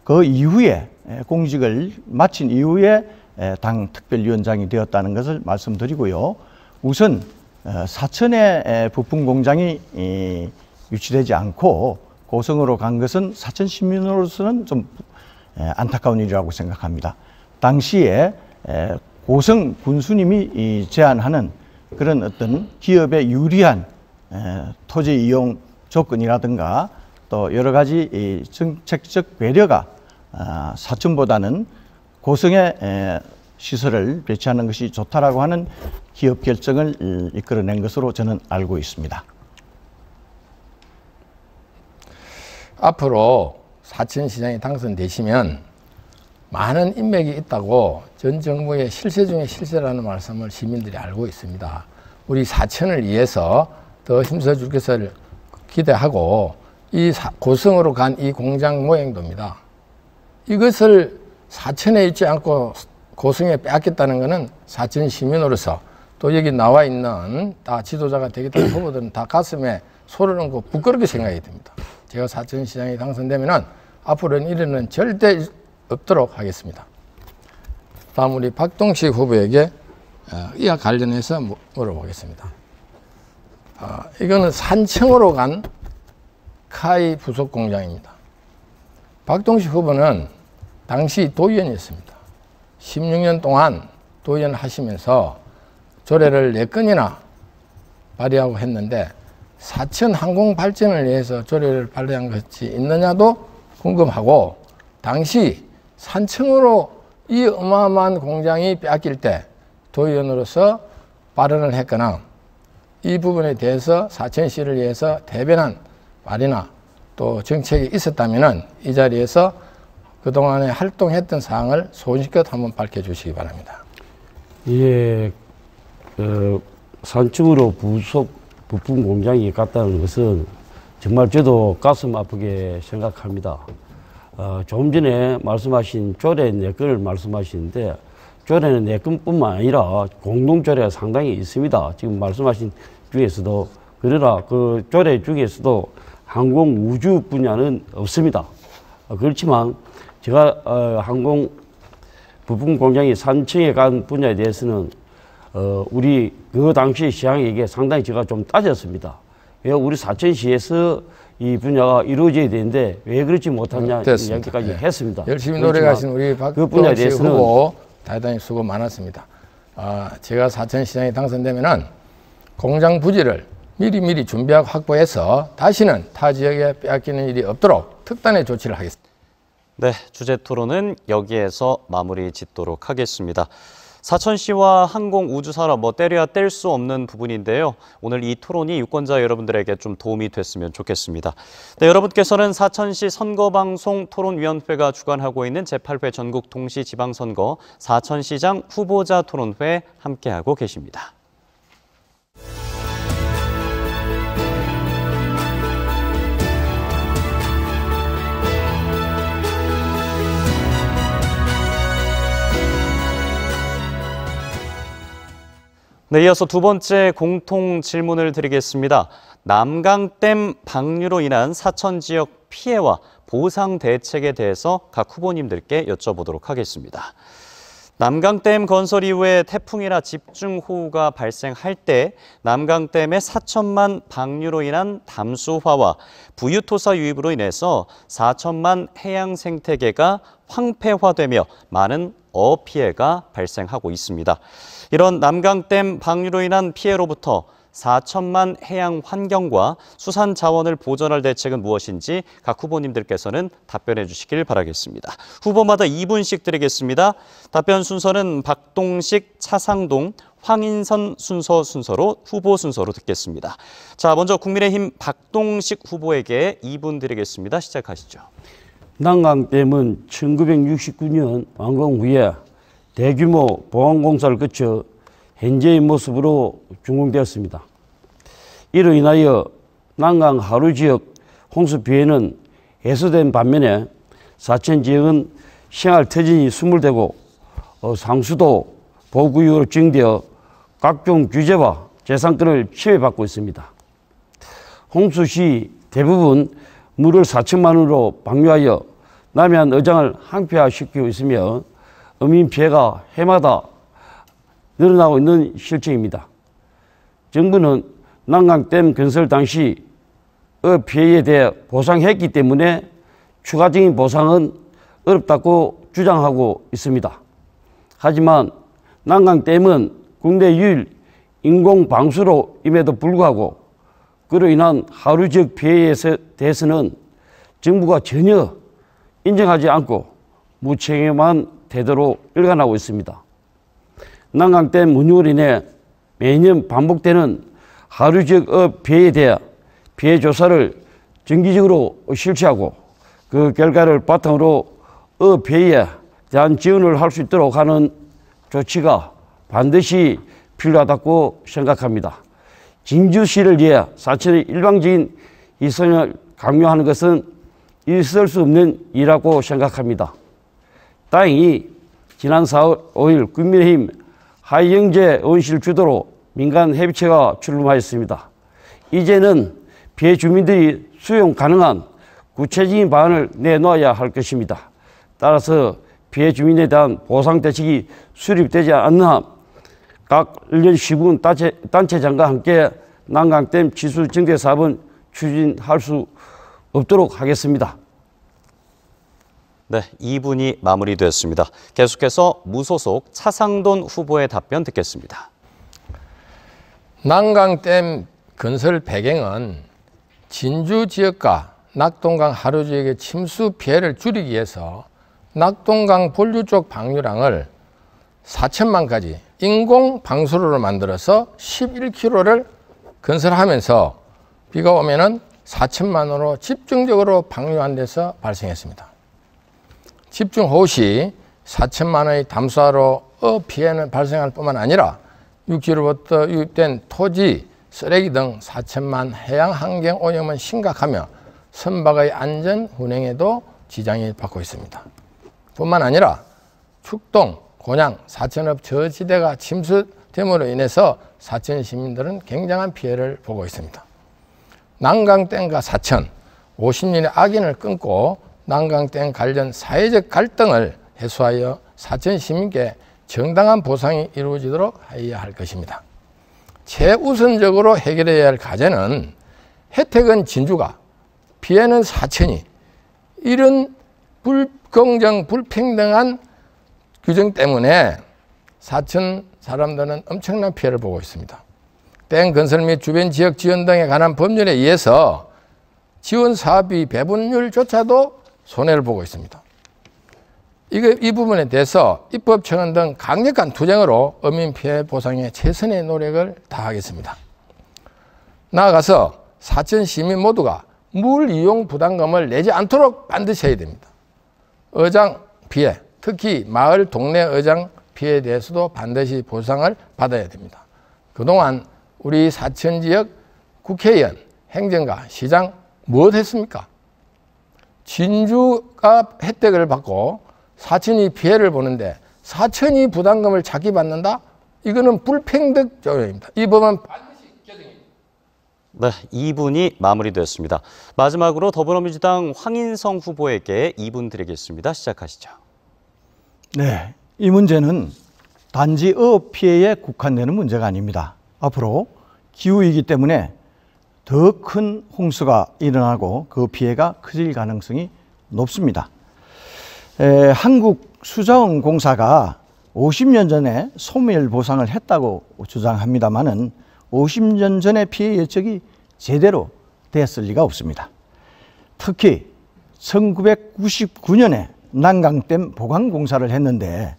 그 이후에 공직을 마친 이후에 당 특별위원장이 되었다는 것을 말씀드리고요. 우선 사천의 부품 공장이 유치되지 않고 고성으로 간 것은 사천 시민으로서는 좀 안타까운 일이라고 생각합니다. 당시에 고성 군수님이 제안하는 그런 어떤 기업에 유리한 토지 이용 조건이라든가 또 여러 가지 정책적 배려가 사천보다는 고성에 시설을 배치하는 것이 좋다라고 하는 기업 결정을 이끌어낸 것으로 저는 알고 있습니다. 앞으로 사천시장이 당선되시면 많은 인맥이 있다고 전 정부의 실세 중에 실세라는 말씀을 시민들이 알고 있습니다. 우리 사천을 위해서 더 힘써줄 것을 기대하고 이 고성으로 간 이 공장 모양도입니다. 이것을 사천에 있지 않고 고성에 빼앗겼다는 것은 사천 시민으로서 또 여기 나와 있는 다 지도자가 되겠다는 후보들은 다 가슴에 소를 얹고 부끄럽게 생각이 듭니다. 제가 사천시장이 당선되면 앞으로는 이런 일은 절대 없도록 하겠습니다. 다음 우리 박동식 후보에게 이와 관련해서 물어보겠습니다. 이거는 산청으로 간 카이 부속 공장입니다. 박동식 후보는 당시 도의원이었습니다. 16년 동안 도의원 하시면서 조례를 4건이나 발의하고 했는데 사천 항공 발전을 위해서 조례를 발의한 것이 있느냐도 궁금하고 당시 산청으로 이 어마어마한 공장이 빼앗길 때 도의원으로서 발언을 했거나 이 부분에 대해서 사천시를 위해서 대변한 말이나 또 정책이 있었다면 이 자리에서 그동안에 활동했던 사항을 소신껏 한번 밝혀주시기 바랍니다. 예, 산층으로 부품 공장이 갔다는 것은 정말 저도 가슴 아프게 생각합니다. 조금 전에 말씀하신 조례 4건을 말씀하시는데 조례는 4건뿐만 아니라 공동조례가 상당히 있습니다. 지금 말씀하신 중에서도 그러나 그 조례 중에서도 항공 우주 분야는 없습니다. 그렇지만 제가 항공 부품 공장이 산층에 간 분야에 대해서는 우리 그 당시 시장에게 상당히 제가 좀 따졌습니다. 왜 우리 사천시에서 이 분야가 이루어져야 되는데 왜 그렇지 못하냐 이야기까지 했습니다. 열심히 노력하신 우리 박동식 후보 대단히 수고 많았습니다. 제가 사천시장에 당선되면은 공장 부지를 미리미리 준비하고 확보해서 다시는 타 지역에 빼앗기는 일이 없도록 특단의 조치를 하겠습니다. 네, 주제 토론은 여기에서 마무리 짓도록 하겠습니다. 사천시와 항공우주산업 때려야 뗄 수 없는 부분인데요. 오늘 이 토론이 유권자 여러분들에게 좀 도움이 됐으면 좋겠습니다. 네, 여러분께서는 사천시 선거방송 토론위원회가 주관하고 있는 제8회 전국 동시지방선거 사천시장 후보자 토론회 함께하고 계십니다. 네, 이어서 두 번째 공통 질문을 드리겠습니다. 남강댐 방류로 인한 사천 지역 피해와 보상 대책에 대해서 각 후보님들께 여쭤보도록 하겠습니다. 남강댐 건설 이후에 태풍이나 집중호우가 발생할 때 남강댐의 사천만 방류로 인한 담수화와 부유토사 유입으로 인해서 4천만 해양 생태계가 황폐화되며 많은 어업 피해가 발생하고 있습니다. 이런 남강댐 방류로 인한 피해로부터 4천만 해양 환경과 수산 자원을 보존할 대책은 무엇인지 각 후보님들께서는 답변해 주시길 바라겠습니다. 후보마다 2분씩 드리겠습니다. 답변 순서는 박동식, 차상동, 황인선 순서로 후보 순서로 듣겠습니다. 자, 먼저 국민의힘 박동식 후보에게 2분 드리겠습니다. 시작하시죠. 남강댐은 1969년 완공 후에 대규모 보완공사를 거쳐 현재의 모습으로 준공되었습니다. 이로 인하여 남강 하류 지역 홍수 피해는 해소된 반면에 사천 지역은 생활 터전이 수몰되고 상수도 보호구역으로 지정되어 각종 규제와 재산권을 침해받고 있습니다. 홍수 시 대부분 물을 4천만 원으로 방류하여 남해안 어장을 항폐화시키고 있으며 어민 피해가 해마다 늘어나고 있는 실정입니다. 정부는 남강댐 건설 당시 피해에 대해 보상했기 때문에 추가적인 보상은 어렵다고 주장하고 있습니다. 하지만 남강댐은 국내 유일 인공 방수로 임에도 불구하고 그로 인한 하류 지역 피해에 대해서는 정부가 전혀 인정하지 않고 무책임한 태도로 일관하고 있습니다. 남강댐 운영으로 인해 매년 반복되는 하류 지역 피해에 대해 피해 조사를 정기적으로 실시하고 그 결과를 바탕으로 피해에 대한 지원을 할 수 있도록 하는 조치가 반드시 필요하다고 생각합니다. 진주시를 위해 사천의 일방적인 이선을 강요하는 것은 있을 수 없는 일이라고 생각합니다. 다행히 지난 4월 5일 국민의힘 하이영재 의원실 주도로 민간 협의체가 출범하였습니다. 이제는 피해 주민들이 수용 가능한 구체적인 방안을 내놓아야 할 것입니다. 따라서 피해 주민에 대한 보상 대책이 수립되지 않는 한 각 관련 시군 단체장과 함께 남강댐 지수 증대 사업은 추진할 수 없도록 하겠습니다. 네, 2분이 마무리되었습니다. 계속해서 무소속 차상돈 후보의 답변 듣겠습니다. 남강댐 건설 배경은 진주 지역과 낙동강 하류 지역의 침수 피해를 줄이기 위해서 낙동강 본류 쪽 방류량을 4천만 가지 인공 방수로를 만들어서 11km를 건설하면서 비가 오면은 4천만 원으로 집중적으로 방류한 데서 발생했습니다. 집중호우 시 4천만 원의 담수화로 피해는 발생할 뿐만 아니라 육지로부터 유입된 토지, 쓰레기 등 4천만 해양 환경 오염은 심각하며 선박의 안전 운행에도 지장을 받고 있습니다. 뿐만 아니라 축동, 곤양, 사천읍 저지대가 침수됨으로 인해서 사천 시민들은 굉장한 피해를 보고 있습니다. 난강댐과 사천, 50년의 악인을 끊고 난강댐 관련 사회적 갈등을 해소하여 사천 시민께 정당한 보상이 이루어지도록 해야 할 것입니다. 최우선적으로 해결해야 할 과제는 혜택은 진주가, 피해는 사천이, 이런 불공정, 불평등한 규정 때문에 사천 사람들은 엄청난 피해를 보고 있습니다. 댐 건설 및 주변 지역 지원 등에 관한 법률에 의해서 지원 사업비 배분율조차도 손해를 보고 있습니다. 이 부분에 대해서 입법청원 등 강력한 투쟁으로 어민 피해 보상에 최선의 노력을 다하겠습니다. 나아가서 사천 시민 모두가 물 이용 부담금을 내지 않도록 반드시 해야 됩니다. 어장 피해, 특히 마을 동네 어장 피해에 대해서도 반드시 보상을 받아야 됩니다. 그동안 우리 사천 지역 국회의원, 행정가, 시장 무엇 했습니까? 진주가 혜택을 받고 사천이 피해를 보는데 사천이 부담금을 작게 받는다? 이거는 불평등 조항입니다. 이 법은 반드시 개정입니다. 네, 2분이 마무리되었습니다. 마지막으로 더불어민주당 황인성 후보에게 2분 드리겠습니다. 시작하시죠. 네, 이 문제는 단지 어업 피해에 국한되는 문제가 아닙니다. 앞으로 기후이기 때문에 더 큰 홍수가 일어나고 그 피해가 커질 가능성이 높습니다. 한국수자원공사가 50년 전에 소멸 보상을 했다고 주장합니다마는 50년 전의 피해 예측이 제대로 됐을 리가 없습니다. 특히 1999년에 난강댐 보강공사를 했는데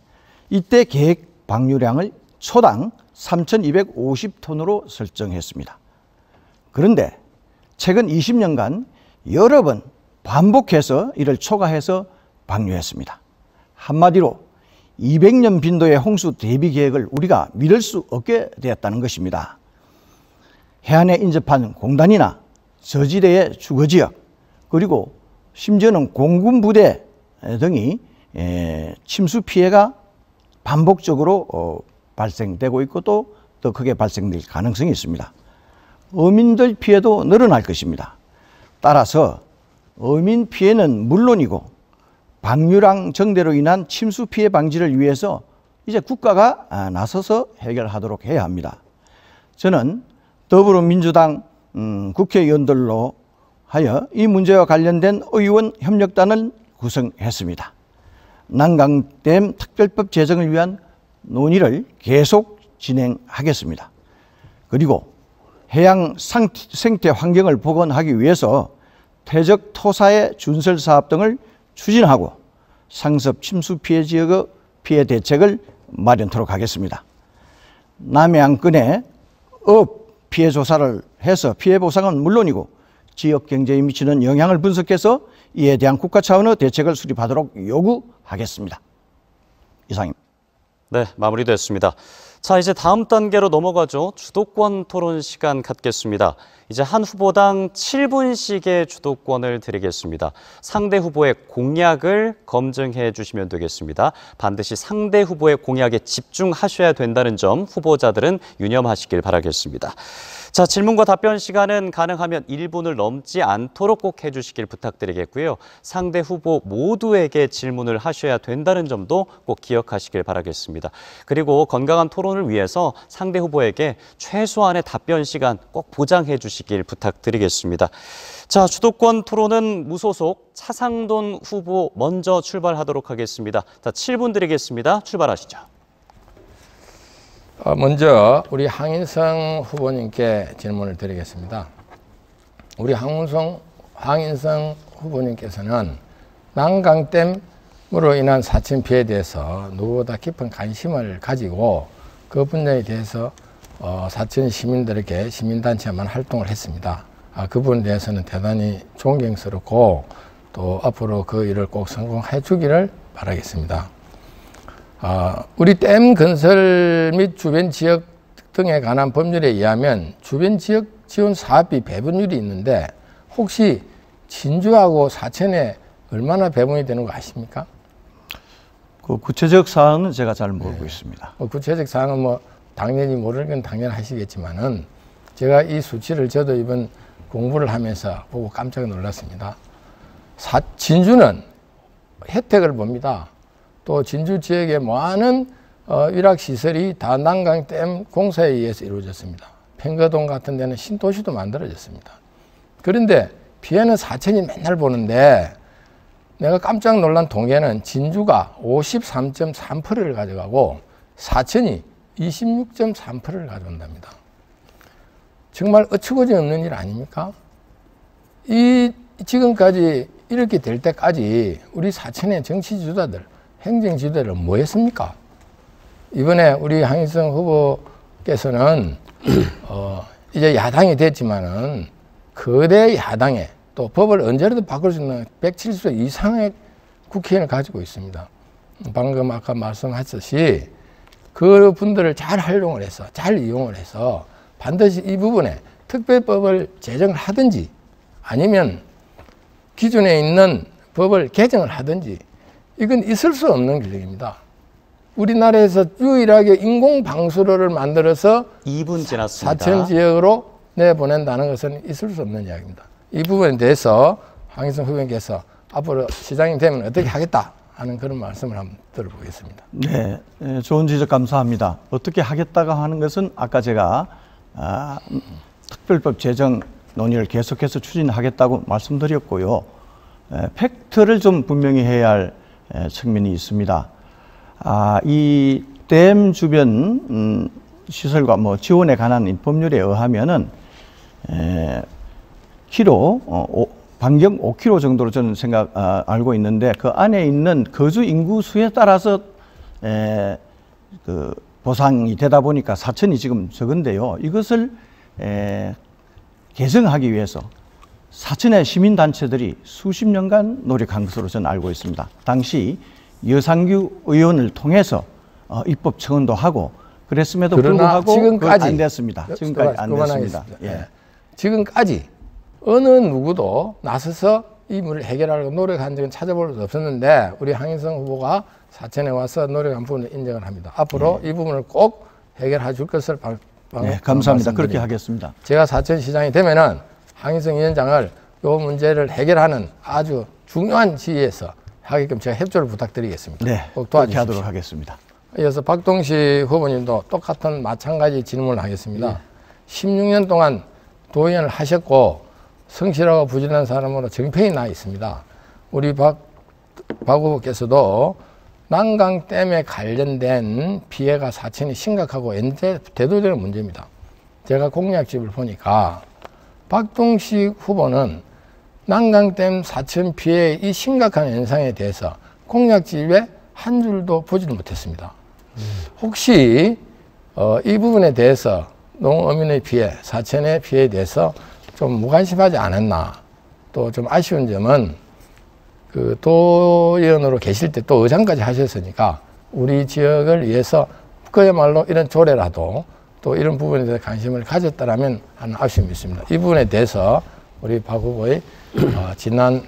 이때 계획 방류량을 초당 3,250톤으로 설정했습니다. 그런데 최근 20년간 여러 번 반복해서 이를 초과해서 방류했습니다. 한마디로 200년 빈도의 홍수 대비 계획을 우리가 미룰 수 없게 되었다는 것입니다. 해안에 인접한 공단이나 저지대의 주거지역, 그리고 심지어는 공군부대 등이 침수 피해가 반복적으로 발생되고 있고 또 더 크게 발생될 가능성이 있습니다. 어민들 피해도 늘어날 것입니다. 따라서 어민 피해는 물론이고 방류량 정대로 인한 침수 피해 방지를 위해서 이제 국가가 나서서 해결하도록 해야 합니다. 저는 더불어민주당 국회의원들로 하여 이 문제와 관련된 의원 협력단을 구성했습니다. 난강댐 특별법 제정을 위한 논의를 계속 진행하겠습니다. 그리고 해양 생태 환경을 복원하기 위해서 퇴적 토사의 준설 사업 등을 추진하고 상습 침수 피해 지역의 피해 대책을 마련토록 하겠습니다. 남해안권의 업 피해 조사를 해서 피해 보상은 물론이고 지역 경제에 미치는 영향을 분석해서 이에 대한 국가 차원의 대책을 수립하도록 요구하겠습니다. 이상입니다. 네, 마무리됐습니다. 자, 이제 다음 단계로 넘어가죠. 주도권 토론 시간 갖겠습니다. 이제 한 후보당 7분씩의 주도권을 드리겠습니다. 상대 후보의 공약을 검증해 주시면 되겠습니다. 반드시 상대 후보의 공약에 집중하셔야 된다는 점 후보자들은 유념하시길 바라겠습니다. 자, 질문과 답변 시간은 가능하면 1분을 넘지 않도록 꼭 해주시길 부탁드리겠고요. 상대 후보 모두에게 질문을 하셔야 된다는 점도 꼭 기억하시길 바라겠습니다. 그리고 건강한 토론을 위해서 상대 후보에게 최소한의 답변 시간 꼭 보장해 주시길 부탁드리겠습니다. 자, 주도권 토론은 무소속 차상돈 후보 먼저 출발하도록 하겠습니다. 자, 7분 드리겠습니다. 출발하시죠. 먼저 우리 황인성 후보님께 질문을 드리겠습니다. 우리 황인성 후보님께서는 난강댐으로 인한 사천 피해에 대해서 누구보다 깊은 관심을 가지고 그 분야에 대해서 사천 시민들에게 시민단체만 활동을 했습니다. 그 부분에 대해서는 대단히 존경스럽고 또 앞으로 그 일을 꼭 성공해 주기를 바라겠습니다. 우리 댐 건설 및 주변 지역 등에 관한 법률에 의하면 주변 지역 지원 사업비 배분율이 있는데 혹시 진주하고 사천에 얼마나 배분이 되는 거 아십니까? 그 구체적 사항은 제가 잘 모르고 있습니다. 구체적 사항은 뭐 당연히 모르는 건 당연하시겠지만은 제가 이 수치를 저도 이번 공부를 하면서 보고 깜짝 놀랐습니다. 진주는 혜택을 봅니다. 또 진주 지역의 많은 일학시설이 다 난강댐 공사에 의해서 이루어졌습니다. 평거동 같은 데는 신도시도 만들어졌습니다. 그런데 피해는 사천이 맨날 보는데 내가 깜짝 놀란 통계는 진주가 53.3%를 가져가고 사천이 26.3%를 가져온답니다. 정말 어처구니 없는 일 아닙니까? 지금까지 이렇게 될 때까지 우리 사천의 정치 지도자들, 행정 지도자들은 뭐 했습니까? 이번에 우리 황희성 후보께서는 이제 야당이 됐지만은 거대 야당에 또 법을 언제라도 바꿀 수 있는 170석 이상의 국회의원을 가지고 있습니다. 방금 아까 말씀하셨듯이 그 분들을 잘 활용을 해서 잘 이용을 해서 반드시 이 부분에 특별법을 제정을 하든지 아니면 기존에 있는 법을 개정을 하든지 이건 있을 수 없는 규정입니다. 우리나라에서 유일하게 인공방수로를 만들어서 2분 지났습니다. 사천 지역으로 내보낸다는 것은 있을 수 없는 이야기입니다. 이 부분에 대해서 황희성 후보님께서 앞으로 시장이 되면 어떻게 하겠다 하는 그런 말씀을 한번 들어보겠습니다. 네, 좋은 지적 감사합니다. 어떻게 하겠다가 하는 것은 아까 제가 특별법 제정 논의를 계속해서 추진하겠다고 말씀드렸고요. 팩트를 좀 분명히 해야 할 측면이 있습니다. 이 댐 주변 시설과 뭐 지원에 관한 법률에 의하면은 반경 5km 정도로 저는 알고 있는데 그 안에 있는 거주 인구 수에 따라서 그 보상이 되다 보니까 사천이 지금 적은데요. 이것을 개정하기 위해서 사천의 시민단체들이 수십 년간 노력한 것으로 저는 알고 있습니다. 당시 여상규 의원을 통해서 입법 청원도 하고 그랬음에도 불구하고 지금까지 안 됐습니다. 지금까지 안 됐습니다. 예. 지금까지 어느 누구도 나서서 이 문제를 해결하려고 노력한 적은 찾아볼 수 없었는데 우리 황희성 후보가 사천에 와서 노력한 부분을 인정을 합니다. 앞으로 이 부분을 꼭 해결해 줄 것을 감사합니다. 그렇게 하겠습니다. 제가 사천시장이 되면은 황희성 위원장을 이 문제를 해결하는 아주 중요한 지위에서 하게끔 제가 협조를 부탁드리겠습니다. 네, 꼭 도와주십시오. 그렇게 하도록 하겠습니다. 이어서 박동식 후보님도 똑같은 마찬가지 질문을 하겠습니다. 16년 동안 도의원을 하셨고 성실하고 부지런한 사람으로 정평이 나 있습니다. 우리 박 후보께서도 난강댐에 관련된 피해가 사천이 심각하고 현재 대두되는 문제입니다. 제가 공약집을 보니까 박동식 후보는 난강댐 사천 피해의 이 심각한 현상에 대해서 공약집에 한 줄도 보지를 못했습니다. 혹시 이 부분에 대해서 농어민의 피해, 사천의 피해에 대해서 좀 무관심하지 않았나. 또 좀 아쉬운 점은 그 도의원으로 계실 때 또 의장까지 하셨으니까 우리 지역을 위해서 그야말로 이런 조례라도 또 이런 부분에 대해서 관심을 가졌다라면 하는 아쉬움이 있습니다. 이 부분에 대해서 우리 박 후보의 지난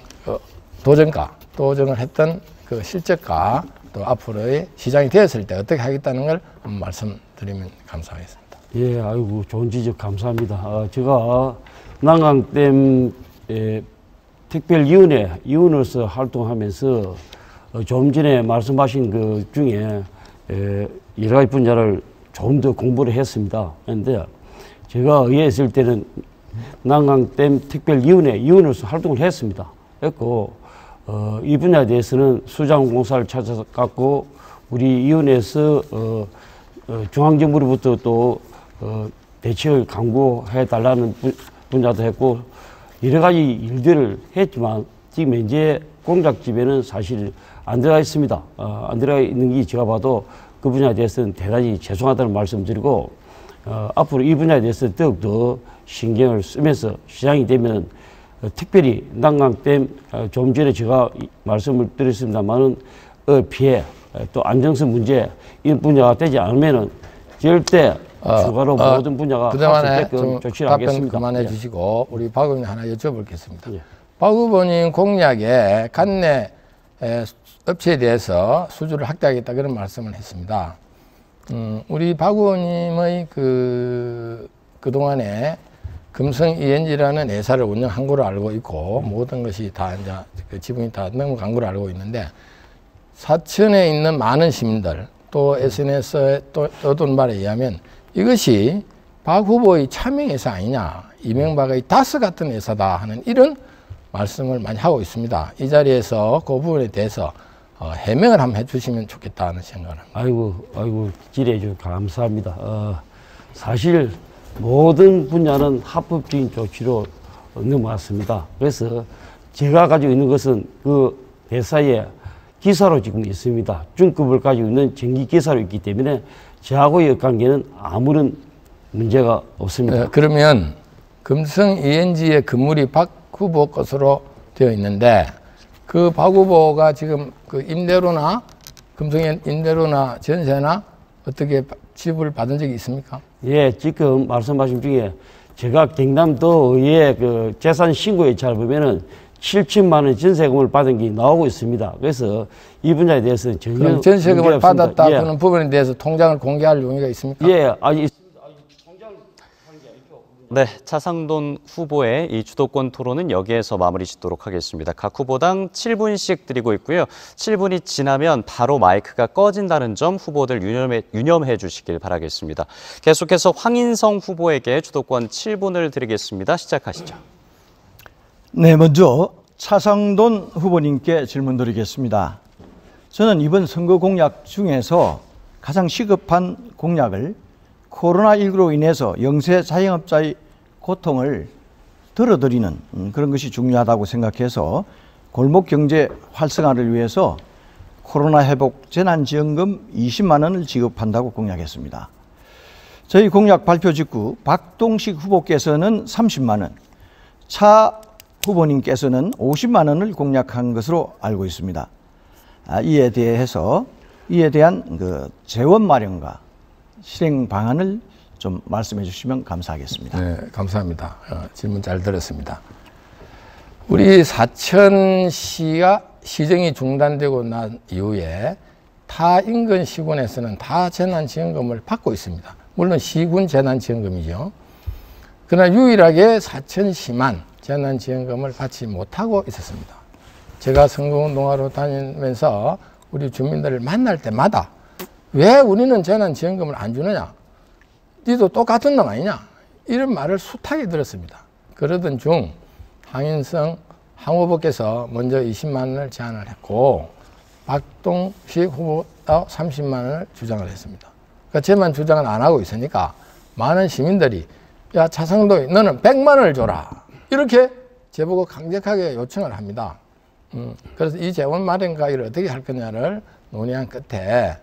도전을 했던 그 실적과 또 앞으로의 시장이 되었을 때 어떻게 하겠다는 걸 한번 말씀드리면 감사하겠습니다. 예, 아이고 좋은 지적 감사합니다. 제가 난강댐 특별위원회 위원으로서 활동하면서 좀 전에 말씀하신 그 중에 여러 가지 분야를 좀 더 공부를 했습니다. 그런데 제가 의회에 있을 때는 난강댐 특별위원회 위원으로서 활동을 했습니다. 했고 이 분야에 대해서는 수장공사를 찾아갖고 우리 위원회에서 중앙정부로부터 또 대책을 강구해달라는 분야도 했고 여러 가지 일들을 했지만 지금 현재 공작집에는 사실 안 들어가 있습니다. 안 들어가 있는 게 제가 봐도 그 분야에 대해서는 대단히 죄송하다는 말씀드리고 앞으로 이 분야에 대해서 더욱더 신경을 쓰면서 시장이 되면 특별히 난강댐 좀 전에 제가 말씀을 드렸습니다만은 피해 또 안정성 문제 이런 분야가 되지 않으면은 절대 추가로 모든 분야가 그동안에 좀 조치를 답변 하겠습니다. 그만해 예. 주시고 우리 박 의원님 하나 여쭤보겠습니다. 예. 박 후보님 공약에 관내 업체에 대해서 수주를 확대하겠다 그런 말씀을 했습니다. 우리 박 의원님의 그동안에 금성 ENG라는 회사를 운영한 걸로 알고 있고 모든 것이 다 이제 그 지분이 다 넘어간 걸로 알고 있는데 사천에 있는 많은 시민들 또 SNS에 떠도는 말에 의하면 이것이 박 후보의 차명 회사 아니냐, 이명박의 다스 같은 회사다 하는 이런 말씀을 많이 하고 있습니다. 이 자리에서 그 부분에 대해서 해명을 한번 해주시면 좋겠다는 생각을 합니다. 아이고 질의해 주셔서 감사합니다. 사실 모든 분야는 합법적인 조치로 넘어왔습니다. 그래서 제가 가지고 있는 것은 그 회사의 기사로 지금 있습니다. 중급을 가지고 있는 정기 기사로 있기 때문에 저하고의 관계는 아무런 문제가 없습니다. 그러면 금성 ENG의 건물이 박 후보 것으로 되어 있는데 그 박 후보가 지금 그 임대료나 금성 임대료나 전세나 어떻게 지불 받은 적이 있습니까? 예, 지금 말씀하신 중에 제가 경남도의 그 재산 신고에 잘 보면은 7천만 원 전세금을 받은 게 나오고 있습니다. 그래서 이 분야에 대해서는 전혀 그럼 전세금을 문제가 없습니다. 받았다는 예. 부분에 대해서 통장을 공개할 용의가 있습니까? 예, 아니 네, 차상돈 후보의 이 주도권 토론은 여기에서 마무리 짓도록 하겠습니다. 각 후보당 7분씩 드리고 있고요. 7분이 지나면 바로 마이크가 꺼진다는 점 후보들 유념해 주시길 바라겠습니다. 계속해서 황인성 후보에게 주도권 7분을 드리겠습니다. 시작하시죠. 네, 먼저 차상돈 후보님께 질문 드리겠습니다. 저는 이번 선거 공약 중에서 가장 시급한 공약을 코로나19로 인해서 영세 자영업자의 고통을 덜어드리는 그런 것이 중요하다고 생각해서 골목경제 활성화를 위해서 코로나 회복 재난지원금 20만 원을 지급한다고 공약했습니다. 저희 공약 발표 직후 박동식 후보께서는 30만 원, 차 후보님께서는 50만 원을 공약한 것으로 알고 있습니다. 이에 대한 그 재원 마련과 실행 방안을 좀 말씀해 주시면 감사하겠습니다. 네, 감사합니다. 질문 잘 들었습니다. 우리 사천시가 시정이 중단되고 난 이후에 타 인근 시군에서는 다 재난지원금을 받고 있습니다. 물론 시군 재난지원금이죠. 그러나 유일하게 사천시만 재난지원금을 받지 못하고 있었습니다. 제가 선거운동하러 다니면서 우리 주민들을 만날 때마다 왜 우리는 재난지원금을 안 주느냐? 니도 똑같은 놈 아니냐? 이런 말을 숱하게 들었습니다. 그러던 중 황인성 후보께서 먼저 20만 원을 제안을 했고 박동식 후보가 30만 원을 주장을 했습니다. 그러니까 저만 주장은 안 하고 있으니까 많은 시민들이 야 차상도 너는 100만 원을 줘라 이렇게 저보고 강력하게 요청을 합니다. 그래서 이 재원 마련과 이를 어떻게 할 거냐를 논의한 끝에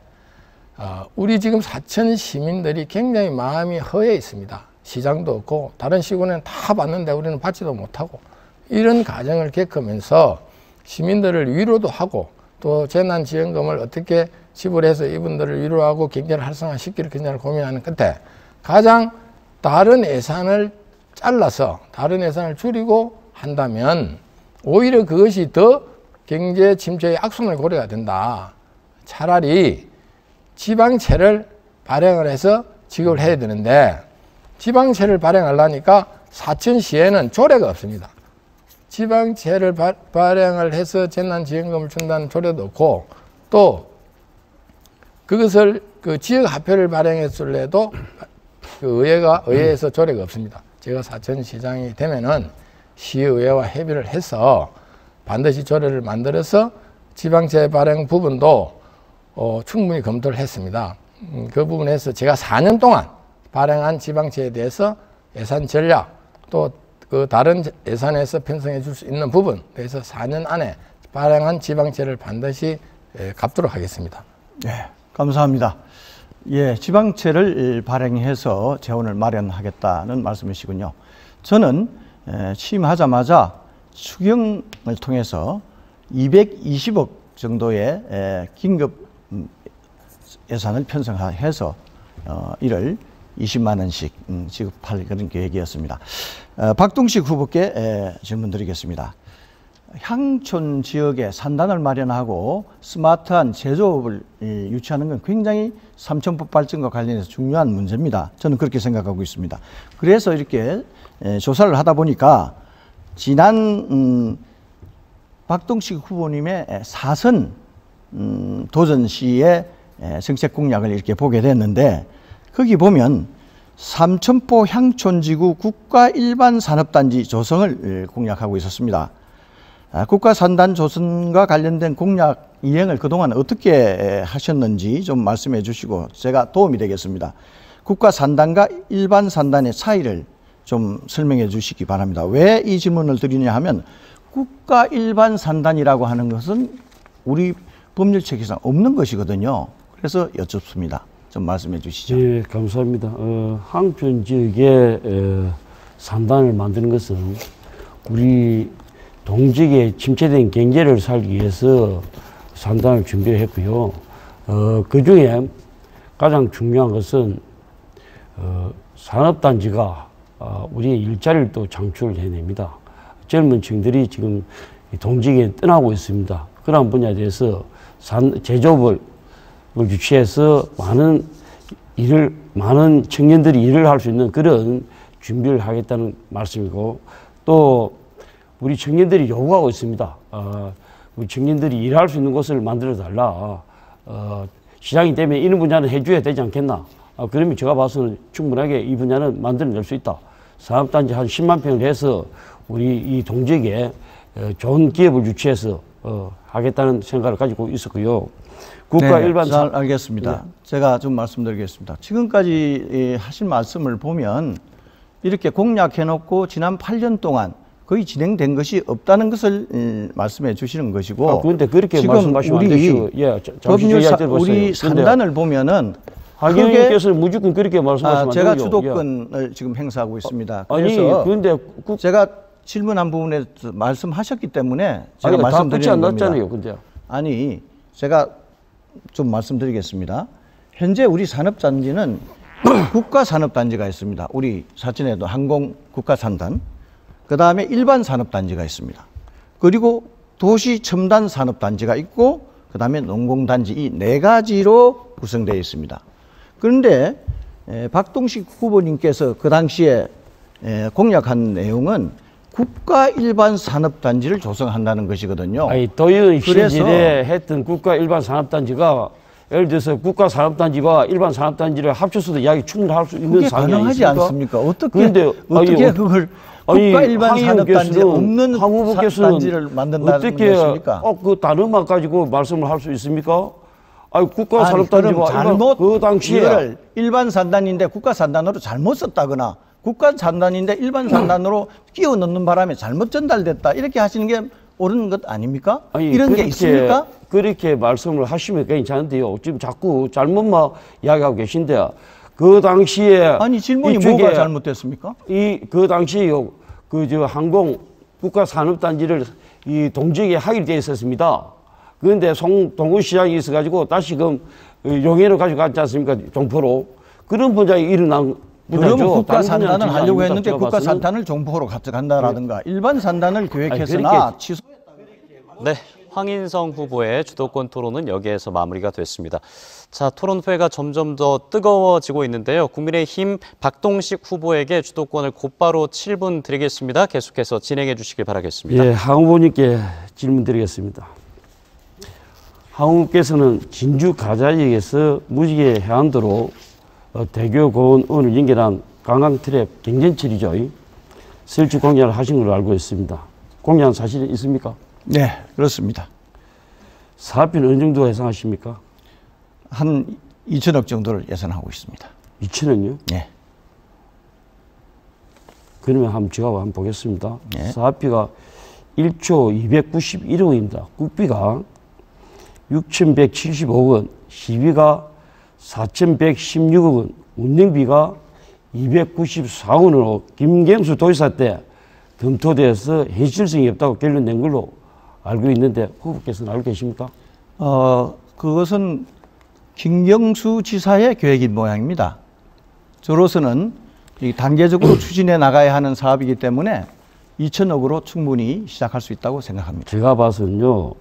우리 지금 사천 시민들이 굉장히 마음이 허해 있습니다. 시장도 없고 다른 시군에는 다 받는데 우리는 받지도 못하고 이런 과정을 겪으면서 시민들을 위로도 하고 또 재난지원금을 어떻게 지불해서 이분들을 위로하고 경제를 활성화시킬 것인가를 고민하는 끝에 가장 다른 예산을 잘라서 다른 예산을 줄이고 한다면 오히려 그것이 더 경제 침체의 악순환을 고려해야 된다. 차라리 지방채를 발행을 해서 지급을 해야 되는데 지방채를 발행하려니까 사천시에는 조례가 없습니다. 지방채를 발행을 해서 재난지원금을 준다는 조례도 없고 또 그것을 그 지역화폐를 발행했을래도 그 의회에서 조례가 없습니다. 제가 사천시장이 되면은 시의회와 협의를 해서 반드시 조례를 만들어서 지방채 발행 부분도 충분히 검토를 했습니다. 그 부분에서 제가 4년 동안 발행한 지방채에 대해서 예산 전략 또 그 다른 예산에서 편성해 줄 수 있는 부분 그래서 4년 안에 발행한 지방채를 반드시 갚도록 하겠습니다. 네, 감사합니다. 예, 지방채를 발행해서 재원을 마련하겠다는 말씀이시군요. 저는 취임하자마자 추경을 통해서 220억 정도의 긴급 예산을 편성해서 이를 20만 원씩 지급할 그런 계획이었습니다. 박동식 후보께 질문 드리겠습니다. 향촌 지역에 산단을 마련하고 스마트한 제조업을 유치하는 건 굉장히 삼천포 발전과 관련해서 중요한 문제입니다. 저는 그렇게 생각하고 있습니다. 그래서 이렇게 조사를 하다 보니까 지난 박동식 후보님의 4선 도전 시의 정책 공약을 이렇게 보게 됐는데 거기 보면 삼천포 향촌지구 국가 일반 산업단지 조성을 공약하고 있었습니다. 국가 산단 조성과 관련된 공약 이행을 그동안 어떻게 하셨는지 좀 말씀해 주시고 제가 도움이 되겠습니다. 국가 산단과 일반 산단의 차이를 좀 설명해 주시기 바랍니다. 왜 이 질문을 드리냐 하면 국가 일반 산단이라고 하는 것은 우리 법률책에서 없는 것이거든요. 그래서 여쭙습니다. 좀 말씀해 주시죠. 예, 감사합니다. 항촌 지역에 산단을 만드는 것은 우리 동지의 침체된 경제를 살기 위해서 산단을 준비했고요. 그 중에 가장 중요한 것은 산업단지가 우리의 일자리를 또 창출을 해냅니다. 젊은 층들이 지금 동지에 떠나고 있습니다. 그런 분야에 대해서 제조업을 유치해서 많은 청년들이 일을 할 수 있는 그런 준비를 하겠다는 말씀이고, 또 우리 청년들이 요구하고 있습니다. 우리 청년들이 일할 수 있는 곳을 만들어 달라. 시장이 되면 이런 분야는 해줘야 되지 않겠나. 그러면 제가 봐서는 충분하게 이 분야는 만들어낼 수 있다. 산업단지 한 10만 평을 해서 우리 이 동지에게 좋은 기업을 유치해서 하겠다는 생각을 가지고 있었고요. 국가 네, 일반 잘 알겠습니다. 네. 제가 좀 말씀드리겠습니다. 지금까지 하신 말씀을 보면 이렇게 공약해놓고 지난 8년 동안 거의 진행된 것이 없다는 것을 말씀해 주시는 것이고. 그런데 그렇게 지금 말씀하시면 안 되시고, 예, 우리 산단을 보면은 하경영께서는 무조건 그렇게 말씀하시면 안 되죠. 제가 주도권을 지금 행사하고 있습니다. 아니, 그래서 그런데 제가 질문한 부분에 말씀하셨기 때문에 제가 말씀드리는 겁니다. 않았잖아요, 근데. 아니, 제가 좀 말씀드리겠습니다. 현재 우리 산업단지는 국가산업단지가 있습니다. 우리 사천에도 항공 국가산단, 그 다음에 일반 산업단지가 있습니다. 그리고 도시 첨단 산업단지가 있고, 그 다음에 농공단지, 이 네 가지로 구성되어 있습니다. 그런데 박동식 후보님께서 그 당시에 공약한 내용은 국가 일반 산업단지를 조성한다는 것이거든요. 아니, 도의원 시절에 했던 국가 일반 산업단지가 예를 들어서 국가 산업단지와 일반 산업단지를 합쳐서도 이야기 충분할 수 있는 그게 상황이 가능하지 아니십니까? 않습니까? 어떻게 그걸 국가 일반 산업단지 없는 단지를 만든다는 것입니까? 그 단어만 가지고 말씀을 할 수 있습니까? 아니, 국가 산업단지와 잘못 그 당시에 일반 산단인데 국가 산단으로 잘못 썼다거나 국가 산단인데 일반 산단으로 끼워 넣는 바람에 잘못 전달됐다 이렇게 하시는 게 옳은 것 아닙니까? 아니, 이런 게 있습니까? 그렇게 말씀을 하시면 괜찮은데요. 지금 자꾸 잘못만 이야기하고 계신데 그 당시에 아니 질문이 뭐가 잘못됐습니까? 그 당시에요. 항공 국가 산업단지를 이 동지에게 하기로 되어 있었습니다. 그런데 송동구 시장이 있어가지고 다시금 용해로 가져갔지 않습니까? 종포로. 그런 분야에 일어난 그러면 국가 산단을 하려고 했는데 국가 산단을 종포로 가져간다라든가 일반 산단을 계획했으나 취소했다. 네, 황인성 후보의 주도권 토론은 여기에서 마무리가 됐습니다. 자, 토론 후회가 점점 더 뜨거워지고 있는데요. 국민의힘 박동식 후보에게 주도권을 곧바로 7분 드리겠습니다. 계속해서 진행해 주시길 바라겠습니다. 예, 황 후보님께 질문 드리겠습니다. 황 후보께서는 진주 가자역에서 무지개 해안도로 대교 고원을 연결한 관광 트랩 경전철이죠. 설치 공약을 하신 걸로 알고 있습니다. 공약은 사실은 있습니까? 네, 그렇습니다. 사업비는 어느 정도 예상하십니까? 한 2천억 정도를 예산하고 있습니다. 2천억요? 네. 그러면 제가 한번 보겠습니다. 네. 사업비가 1조 291억 원입니다. 국비가 6,175억 원, 시비가 4,116억 원, 운영비가 294억 원으로 김경수 도지사 때 검토돼서 현실성이 없다고 결론낸 걸로 알고 있는데 후보께서는 알고 계십니까? 그것은 김경수 지사의 계획인 모양입니다. 저로서는 단계적으로 추진해 나가야 하는 사업이기 때문에 2천억으로 충분히 시작할 수 있다고 생각합니다. 제가 봐서는요,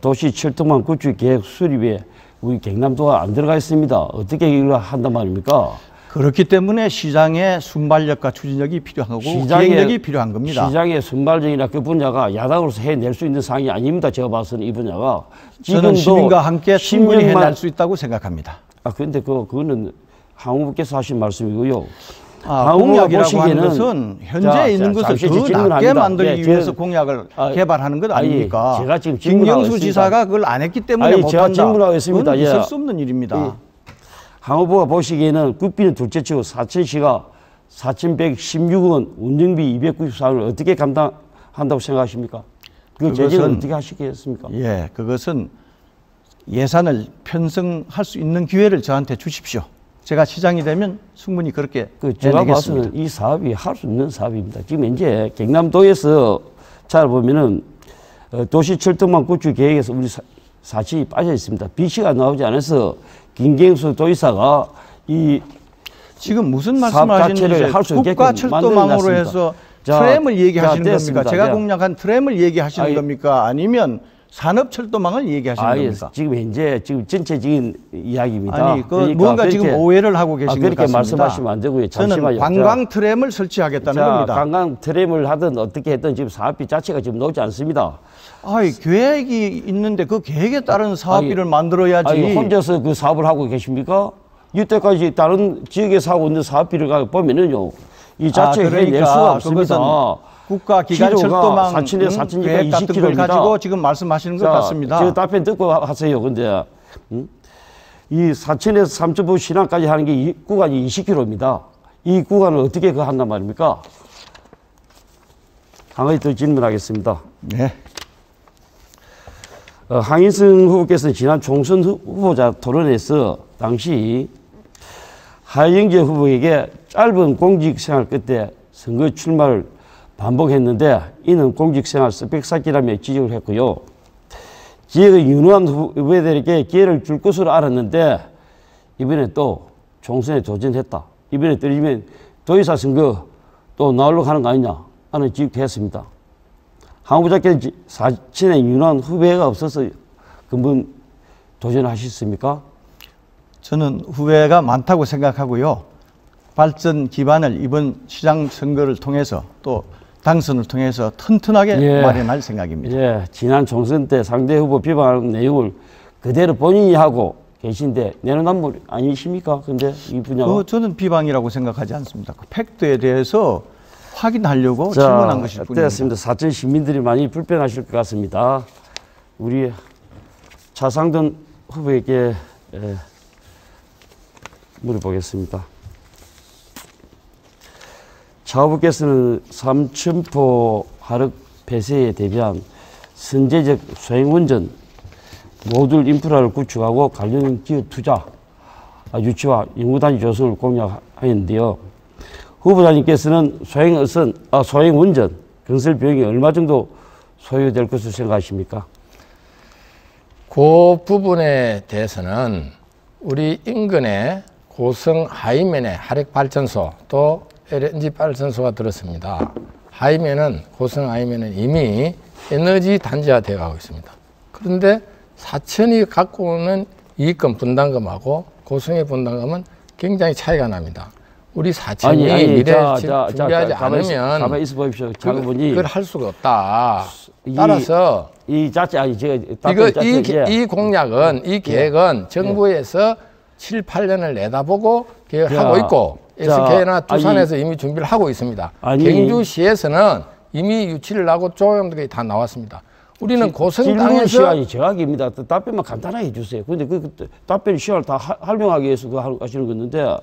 도시 철도망 구축 계획 수립에 우리 경남도가 안 들어가 있습니다. 어떻게 이걸 한단 말입니까? 그렇기 때문에 시장의 순발력과 추진력이 필요한 거고 기획력이 필요한 겁니다. 시장의 순발력이나 그 분야가 야당으로서 해낼 수 있는 사항이 아닙니다. 제가 봐서는 이 분야가. 저는 시민과 함께 충분히 해낼 수 있다고 생각합니다. 그런데 그거는 한 후보께서 하신 말씀이고요. 공약이라고 하는 것은 현재 있는 것을 더 낮게 만들기 위해서 공약을 개발하는 것 아닙니까? 제가 지금 김경수 지사가 그걸 안 했기 때문에 못한다. 제가 질문하겠습니다. 그건 있을 수 없는 일입니다. 한 후보가 보시기에는 국비는 둘째치고 사천시가 4,116억 원, 운영비 294원을 어떻게 감당한다고 생각하십니까? 그 재정은 어떻게 하시겠습니까? 예, 그것은 예산을 편성할 수 있는 기회를 저한테 주십시오. 제가 시장이 되면 충분히 그렇게 제가 봐서는 이 사업이 할 수 있는 사업입니다. 지금 현재 경남도에서 잘 보면은 도시철도망 구축 계획에서 우리 사천이 빠져 있습니다. 비시가 나오지 않아서 김경수 도지사가 이 지금 무슨 말씀하시는지 국가 철도망으로 해서 트램을 얘기하시는 겁니까? 제가 공약한 트램을 얘기하시는 겁니까? 아니면 산업 철도망을 얘기하시는 겁니까? 지금 현재 전체적인 이야기입니다. 아니, 뭔가 지금 오해를 하고 계신 것 같습니다. 그렇게 말씀하시면 안 되고요. 저는 관광 트램을 설치하겠다는 겁니다. 관광 트램을 하든 어떻게 했든 지금 사업비 자체가 지금 나오지 않습니다. 계획이 있는데 그 계획에 따른 사업비를 만들어야지. 혼자서 그 사업을 하고 계십니까? 이때까지 다른 지역에서 하고 있는 사업비를 보면은요, 이 자체가 해낼 수가 없습니다. 국가 기간 철도망 계획 같은 걸 가지고 지금 말씀하시는 것 같습니다. 저 답변 듣고 하세요. 근데 이 사천에서 삼천포 신항까지 하는 게 이 구간이 20km입니다. 이 구간을 어떻게 한단 말입니까? 한 가지 더 질문하겠습니다. 네. 황인승 후보께서는 지난 총선 후보자 토론에서 당시 하영재 후보에게 짧은 공직생활 끝에 선거 출마를 반복했는데 이는 공직생활 스펙 쌓기라며 지적을 했고요. 지역의 유능한 후보들에게 기회를 줄 것으로 알았는데 이번에 또 총선에 도전했다. 이번에 떨어지면 도의사 선거 또 나오려고 하는 거 아니냐 하는 지적도 했습니다. 한 후보자께는 사천에 유능한 후배가 없어서 근본 도전하셨습니까? 저는 후배가 많다고 생각하고요. 발전 기반을 이번 시장 선거를 통해서 또 당선을 통해서 튼튼하게 마련할 생각입니다. 지난 총선 때 상대 후보 비방하는 내용을 그대로 본인이 하고 계신데 내로남불 아니십니까? 근데 이 분야가 저는 비방이라고 생각하지 않습니다. 그 팩트에 대해서 확인하려고 질문한 것일 뿐입니다. 됐습니다. 사천 시민들이 많이 불편하실 것 같습니다. 우리 차상돈 후보에게 물어보겠습니다. 차 후보께서는 삼천포 하륵 폐쇄에 대비한 선제적 소행운전 모듈 인프라를 구축하고 관련 기업 투자 유치와 연구단위 조성을 공약하였는데요. 후보자님께서는 소행운전 건설 비용이 얼마 정도 소요될 것으로 생각하십니까? 그 부분에 대해서는 우리 인근에 고성 하이면에 하력발전소 또 LNG 발전소가 들었습니다. 고성 하이면은 이미 에너지 단지화 되어 가고 있습니다. 그런데 사천이 갖고 오는 이익금 분담금하고 고성의 분담금은 굉장히 차이가 납니다. 우리 사천이 미래 준비하지 않으면 가만히 있어 보십시오. 작업분이 그걸 할 수가 없다. 따라서 이 공약은 이 계획은 정부에서 7, 8년을 내다보고 계획하고 있고 SK나 두산에서 이미 준비를 하고 있습니다. 경주시에서는 이미 유치를 하고 조형들이 다 나왔습니다. 우리는 고성 땅에서 시간이 제각입니다. 답변만 간단하게 해주세요. 그런데 그 답변 시간을 다 활용하기 위해서 하시는 건데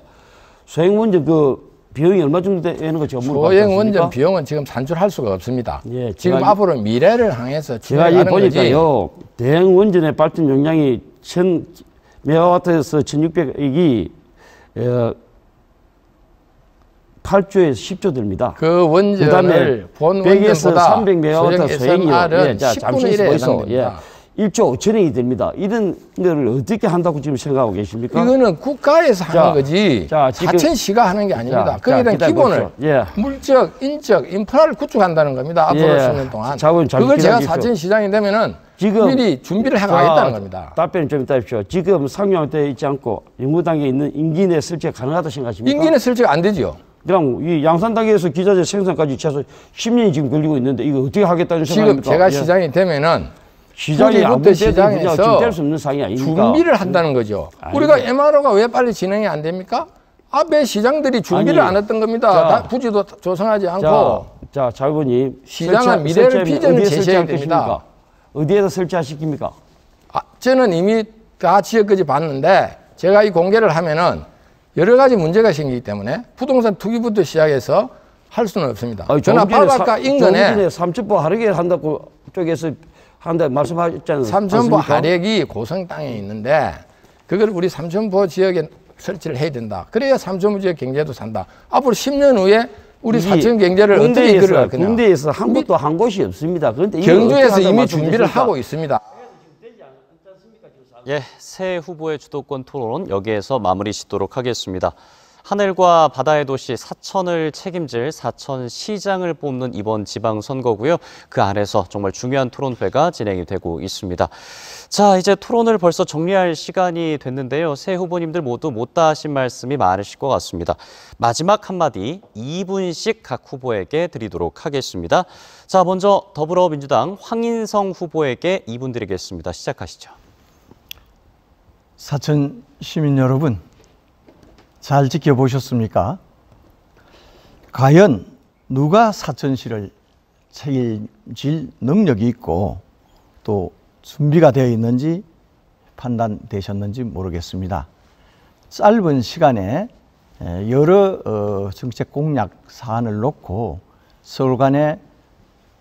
소행운전 그 비용이 얼마 정도 되는 거 제가 물어봤습니까? 소행운전 비용은 지금 산출할 수가 없습니다. 지금 앞으로 미래를 향해서 제가 보니까요. 대형운전의 발전 용량이 1000메가와트에서 1600억이 8조에서 10조 됩니다. 그 원전을 본 원전보다 300메가와트 소행이요. 잠시 있어. 1조 5천억이 됩니다. 이런 거를 어떻게 한다고 지금 생각하고 계십니까? 이거는 국가에서 하는 거지 지금, 사천시가 하는 게 아닙니다. 거기에 대한 기본을 물적, 인적, 인프라를 구축한다는 겁니다. 앞으로 10년 동안. 그걸 제가 사천시장이 되면은 지금 미리 준비를 해가겠다는 겁니다. 답변 좀 해주십시오. 지금 상용되어 있지 않고 연구단계에 있는 임기 내 설치가 가능하다 생각하십니까? 임기 내 설치가 안 되죠. 그냥 이 양산단계에서 기자재 생산까지 최소 10년이 지금 걸리고 있는데 이거 어떻게 하겠다는 생각입니까? 지금 제가 시장이 되면은 시장이 부터 시장에서 뗄 수 없는 상황이 아닙니까? 준비를 한다는 거죠. 우리가 MRO가 왜 빨리 진행이 안 됩니까? 앞에 시장들이 준비를 안 했던 겁니다. 부지도 조성하지 않고. 자, 의원님. 시장은 미래를 비전을 제시해야 됩니다. 어디에다 설치하시킵니까? 저는 이미 다 지역까지 봤는데 제가 이 공개를 하면은 여러 가지 문제가 생기기 때문에 부동산 투기부터 시작해서 할 수는 없습니다. 저는 바닷가 인근에 삼천포 하르게 한다고 쪽에서 한다 말씀하셨잖아요. 삼천포 하렉이 고성 땅에 있는데 그걸 우리 삼천포 지역에 설치를 해야 된다. 그래야 삼천포 지역 경제도 산다. 앞으로 10년 후에 우리 사천 경제를 어떻게 이끌어갈 거냐. 군대에서 한 곳도 한 곳이 없습니다. 그런데 경주에서 이미 준비를 하고 있습니다. 예, 새 후보의 주도권 토론 여기에서 마무리 짓도록 하겠습니다. 하늘과 바다의 도시 사천을 책임질 사천시장을 뽑는 이번 지방선거고요. 그 안에서 정말 중요한 토론회가 진행이 되고 있습니다. 자, 이제 토론을 벌써 정리할 시간이 됐는데요. 새 후보님들 모두 못다 하신 말씀이 많으실 것 같습니다. 마지막 한마디 2분씩 각 후보에게 드리도록 하겠습니다. 자, 먼저 더불어민주당 황인성 후보에게 2분 드리겠습니다. 시작하시죠. 사천 시민 여러분, 잘 지켜보셨습니까? 과연 누가 사천시를 책임질 능력이 있고 또 준비가 되어 있는지 판단되셨는지 모르겠습니다. 짧은 시간에 여러 정책 공약 사안을 놓고 서로 간에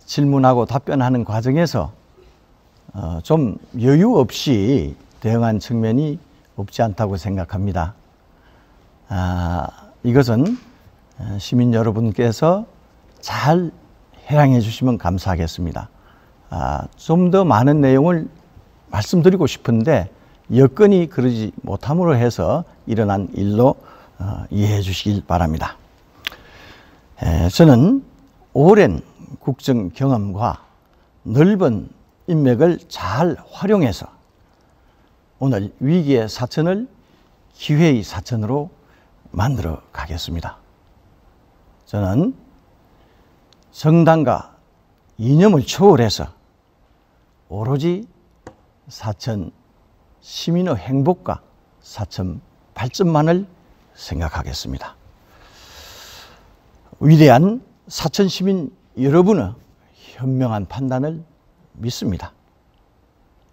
질문하고 답변하는 과정에서 좀 여유 없이 대응한 측면이 없지 않다고 생각합니다. 이것은 시민 여러분께서 잘 해랑해 주시면 감사하겠습니다. 좀 더 많은 내용을 말씀드리고 싶은데 여건이 그러지 못함으로 해서 일어난 일로 이해해 주시길 바랍니다. 저는 오랜 국정 경험과 넓은 인맥을 잘 활용해서 오늘 위기의 사천을 기회의 사천으로 만들어 가겠습니다. 저는 정당과 이념을 초월해서 오로지 사천 시민의 행복과 사천 발전만을 생각하겠습니다. 위대한 사천 시민 여러분의 현명한 판단을 믿습니다.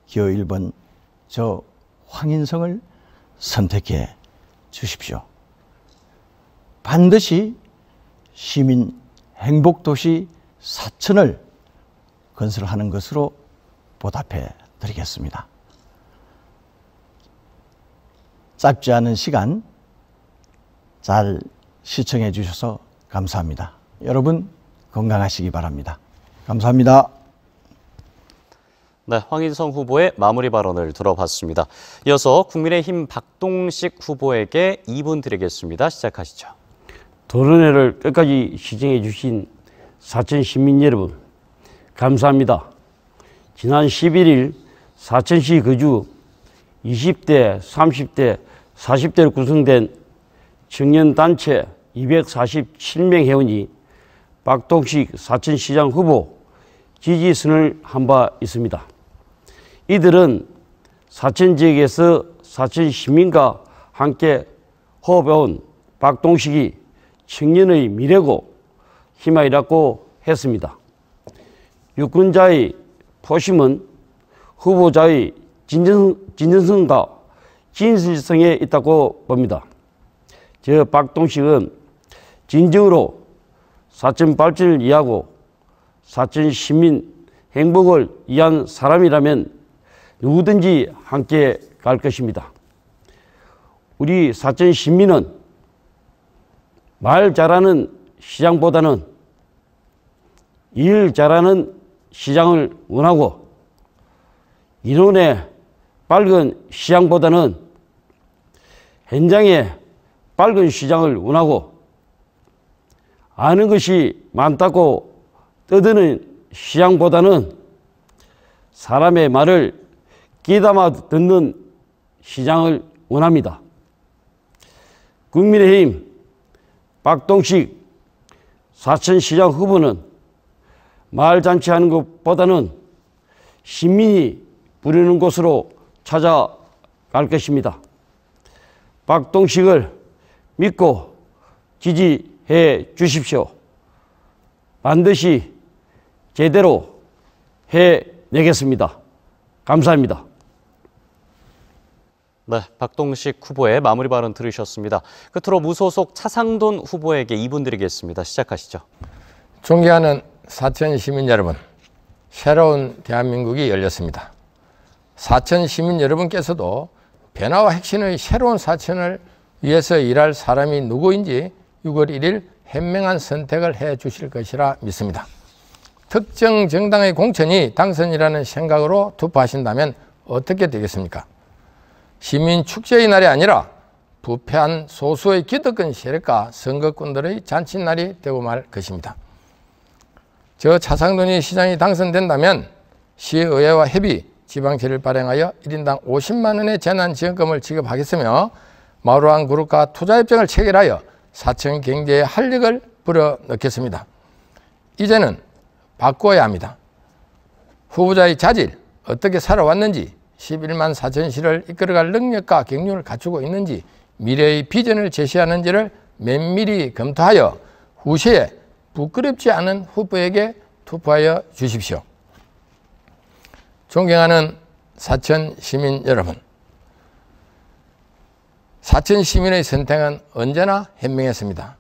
기호 1번 저 황인성을 선택해 주십시오. 반드시 시민 행복도시 사천을 건설하는 것으로 보답해 드리겠습니다. 짧지 않은 시간 잘 시청해 주셔서 감사합니다. 여러분 건강하시기 바랍니다. 감사합니다. 네, 황인성 후보의 마무리 발언을 들어봤습니다. 이어서 국민의힘 박동식 후보에게 2분 드리겠습니다. 시작하시죠. 토론회를 끝까지 시청해 주신 사천 시민 여러분, 감사합니다. 지난 11일 사천시 거주 20대, 30대, 40대로 구성된 청년단체 247명 회원이 박동식 사천시장 후보 지지선을 한 바 있습니다. 이들은 사천 지역에서 사천 시민과 함께 호흡해온 박동식이 청년의 미래고 희망이라고 했습니다. 유권자의 포심은 후보자의 진정성과 진실성에 있다고 봅니다. 저 박동식은 진정으로 사천 발전을 위하고 사천 시민 행복을 위한 사람이라면 누구든지 함께 갈 것입니다. 우리 사천 시민은 말 잘하는 시장보다는 일 잘하는 시장을 원하고 이론의 밝은 시장보다는 현장에 밝은 시장을 원하고 아는 것이 많다고 떠드는 시장보다는 사람의 말을 귀담아 듣는 시장을 원합니다. 국민의힘 박동식 사천시장 후보는 말잔치하는 것보다는 시민이 부르는 곳으로 찾아갈 것입니다. 박동식을 믿고 지지해 주십시오. 반드시 제대로 해내겠습니다. 감사합니다. 네, 박동식 후보의 마무리 발언 들으셨습니다. 끝으로 무소속 차상돈 후보에게 2분 드리겠습니다. 시작하시죠. 존경하는 사천 시민 여러분, 새로운 대한민국이 열렸습니다. 사천 시민 여러분께서도 변화와 혁신의 새로운 사천을 위해서 일할 사람이 누구인지 6월 1일 현명한 선택을 해 주실 것이라 믿습니다. 특정 정당의 공천이 당선이라는 생각으로 투표하신다면 어떻게 되겠습니까? 시민 축제의 날이 아니라 부패한 소수의 기득권 세력과 선거꾼들의 잔칫날이 되고 말 것입니다. 저 차상돈이 시장이 당선된다면 시의회와 협의, 지방채를 발행하여 1인당 50만 원의 재난지원금을 지급하겠으며 마루안 그룹과 투자협정을 체결하여 사천 경제에 활력을 불어넣겠습니다. 이제는 바꿔야 합니다. 후보자의 자질, 어떻게 살아왔는지, 11만 사천시를 이끌어갈 능력과 경륜을 갖추고 있는지, 미래의 비전을 제시하는지를 면밀히 검토하여 후시에 부끄럽지 않은 후보에게 투표하여 주십시오. 존경하는 사천 시민 여러분, 사천 시민의 선택은 언제나 현명했습니다.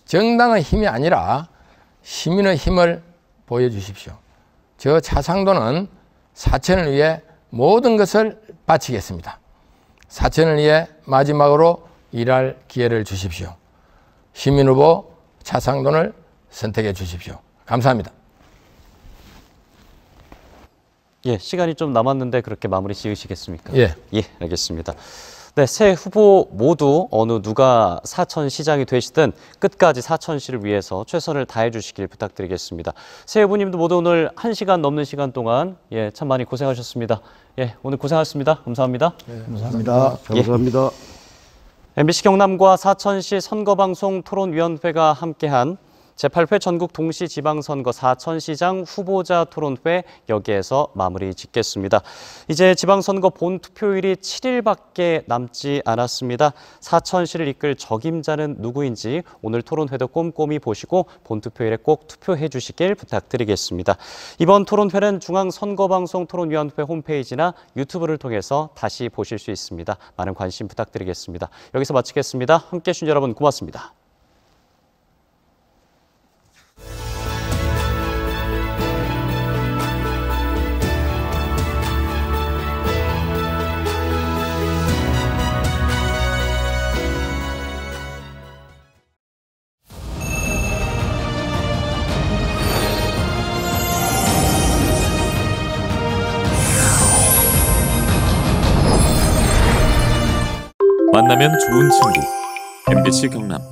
정당의 힘이 아니라 시민의 힘을 보여주십시오. 저 차상돈은 사천을 위해 모든 것을 바치겠습니다. 사천을 위해 마지막으로 일할 기회를 주십시오. 시민후보 차상돈을 선택해 주십시오. 감사합니다. 예, 시간이 좀 남았는데 그렇게 마무리 지으시겠습니까? 예. 예, 알겠습니다. 네, 새 후보 모두 어느 누가 사천시장이 되시든 끝까지 사천시를 위해서 최선을 다해 주시길 부탁드리겠습니다. 새 후보님도 모두 오늘 1시간 넘는 시간 동안 참 많이 고생하셨습니다. 예, 오늘 고생하셨습니다. 감사합니다. 네, 감사합니다. 감사합니다. MBC 경남과 사천시 선거방송 토론위원회가 함께한 제8회 전국 동시지방선거 사천시장 후보자 토론회 여기에서 마무리 짓겠습니다. 이제 지방선거 본투표일이 7일밖에 남지 않았습니다. 사천시를 이끌 적임자는 누구인지 오늘 토론회도 꼼꼼히 보시고 본투표일에 꼭 투표해 주시길 부탁드리겠습니다. 이번 토론회는 중앙선거방송 토론위원회 홈페이지나 유튜브를 통해서 다시 보실 수 있습니다. 많은 관심 부탁드리겠습니다. 여기서 마치겠습니다. 함께해 주신 여러분 고맙습니다. 만나면 좋은 친구 MBC 경남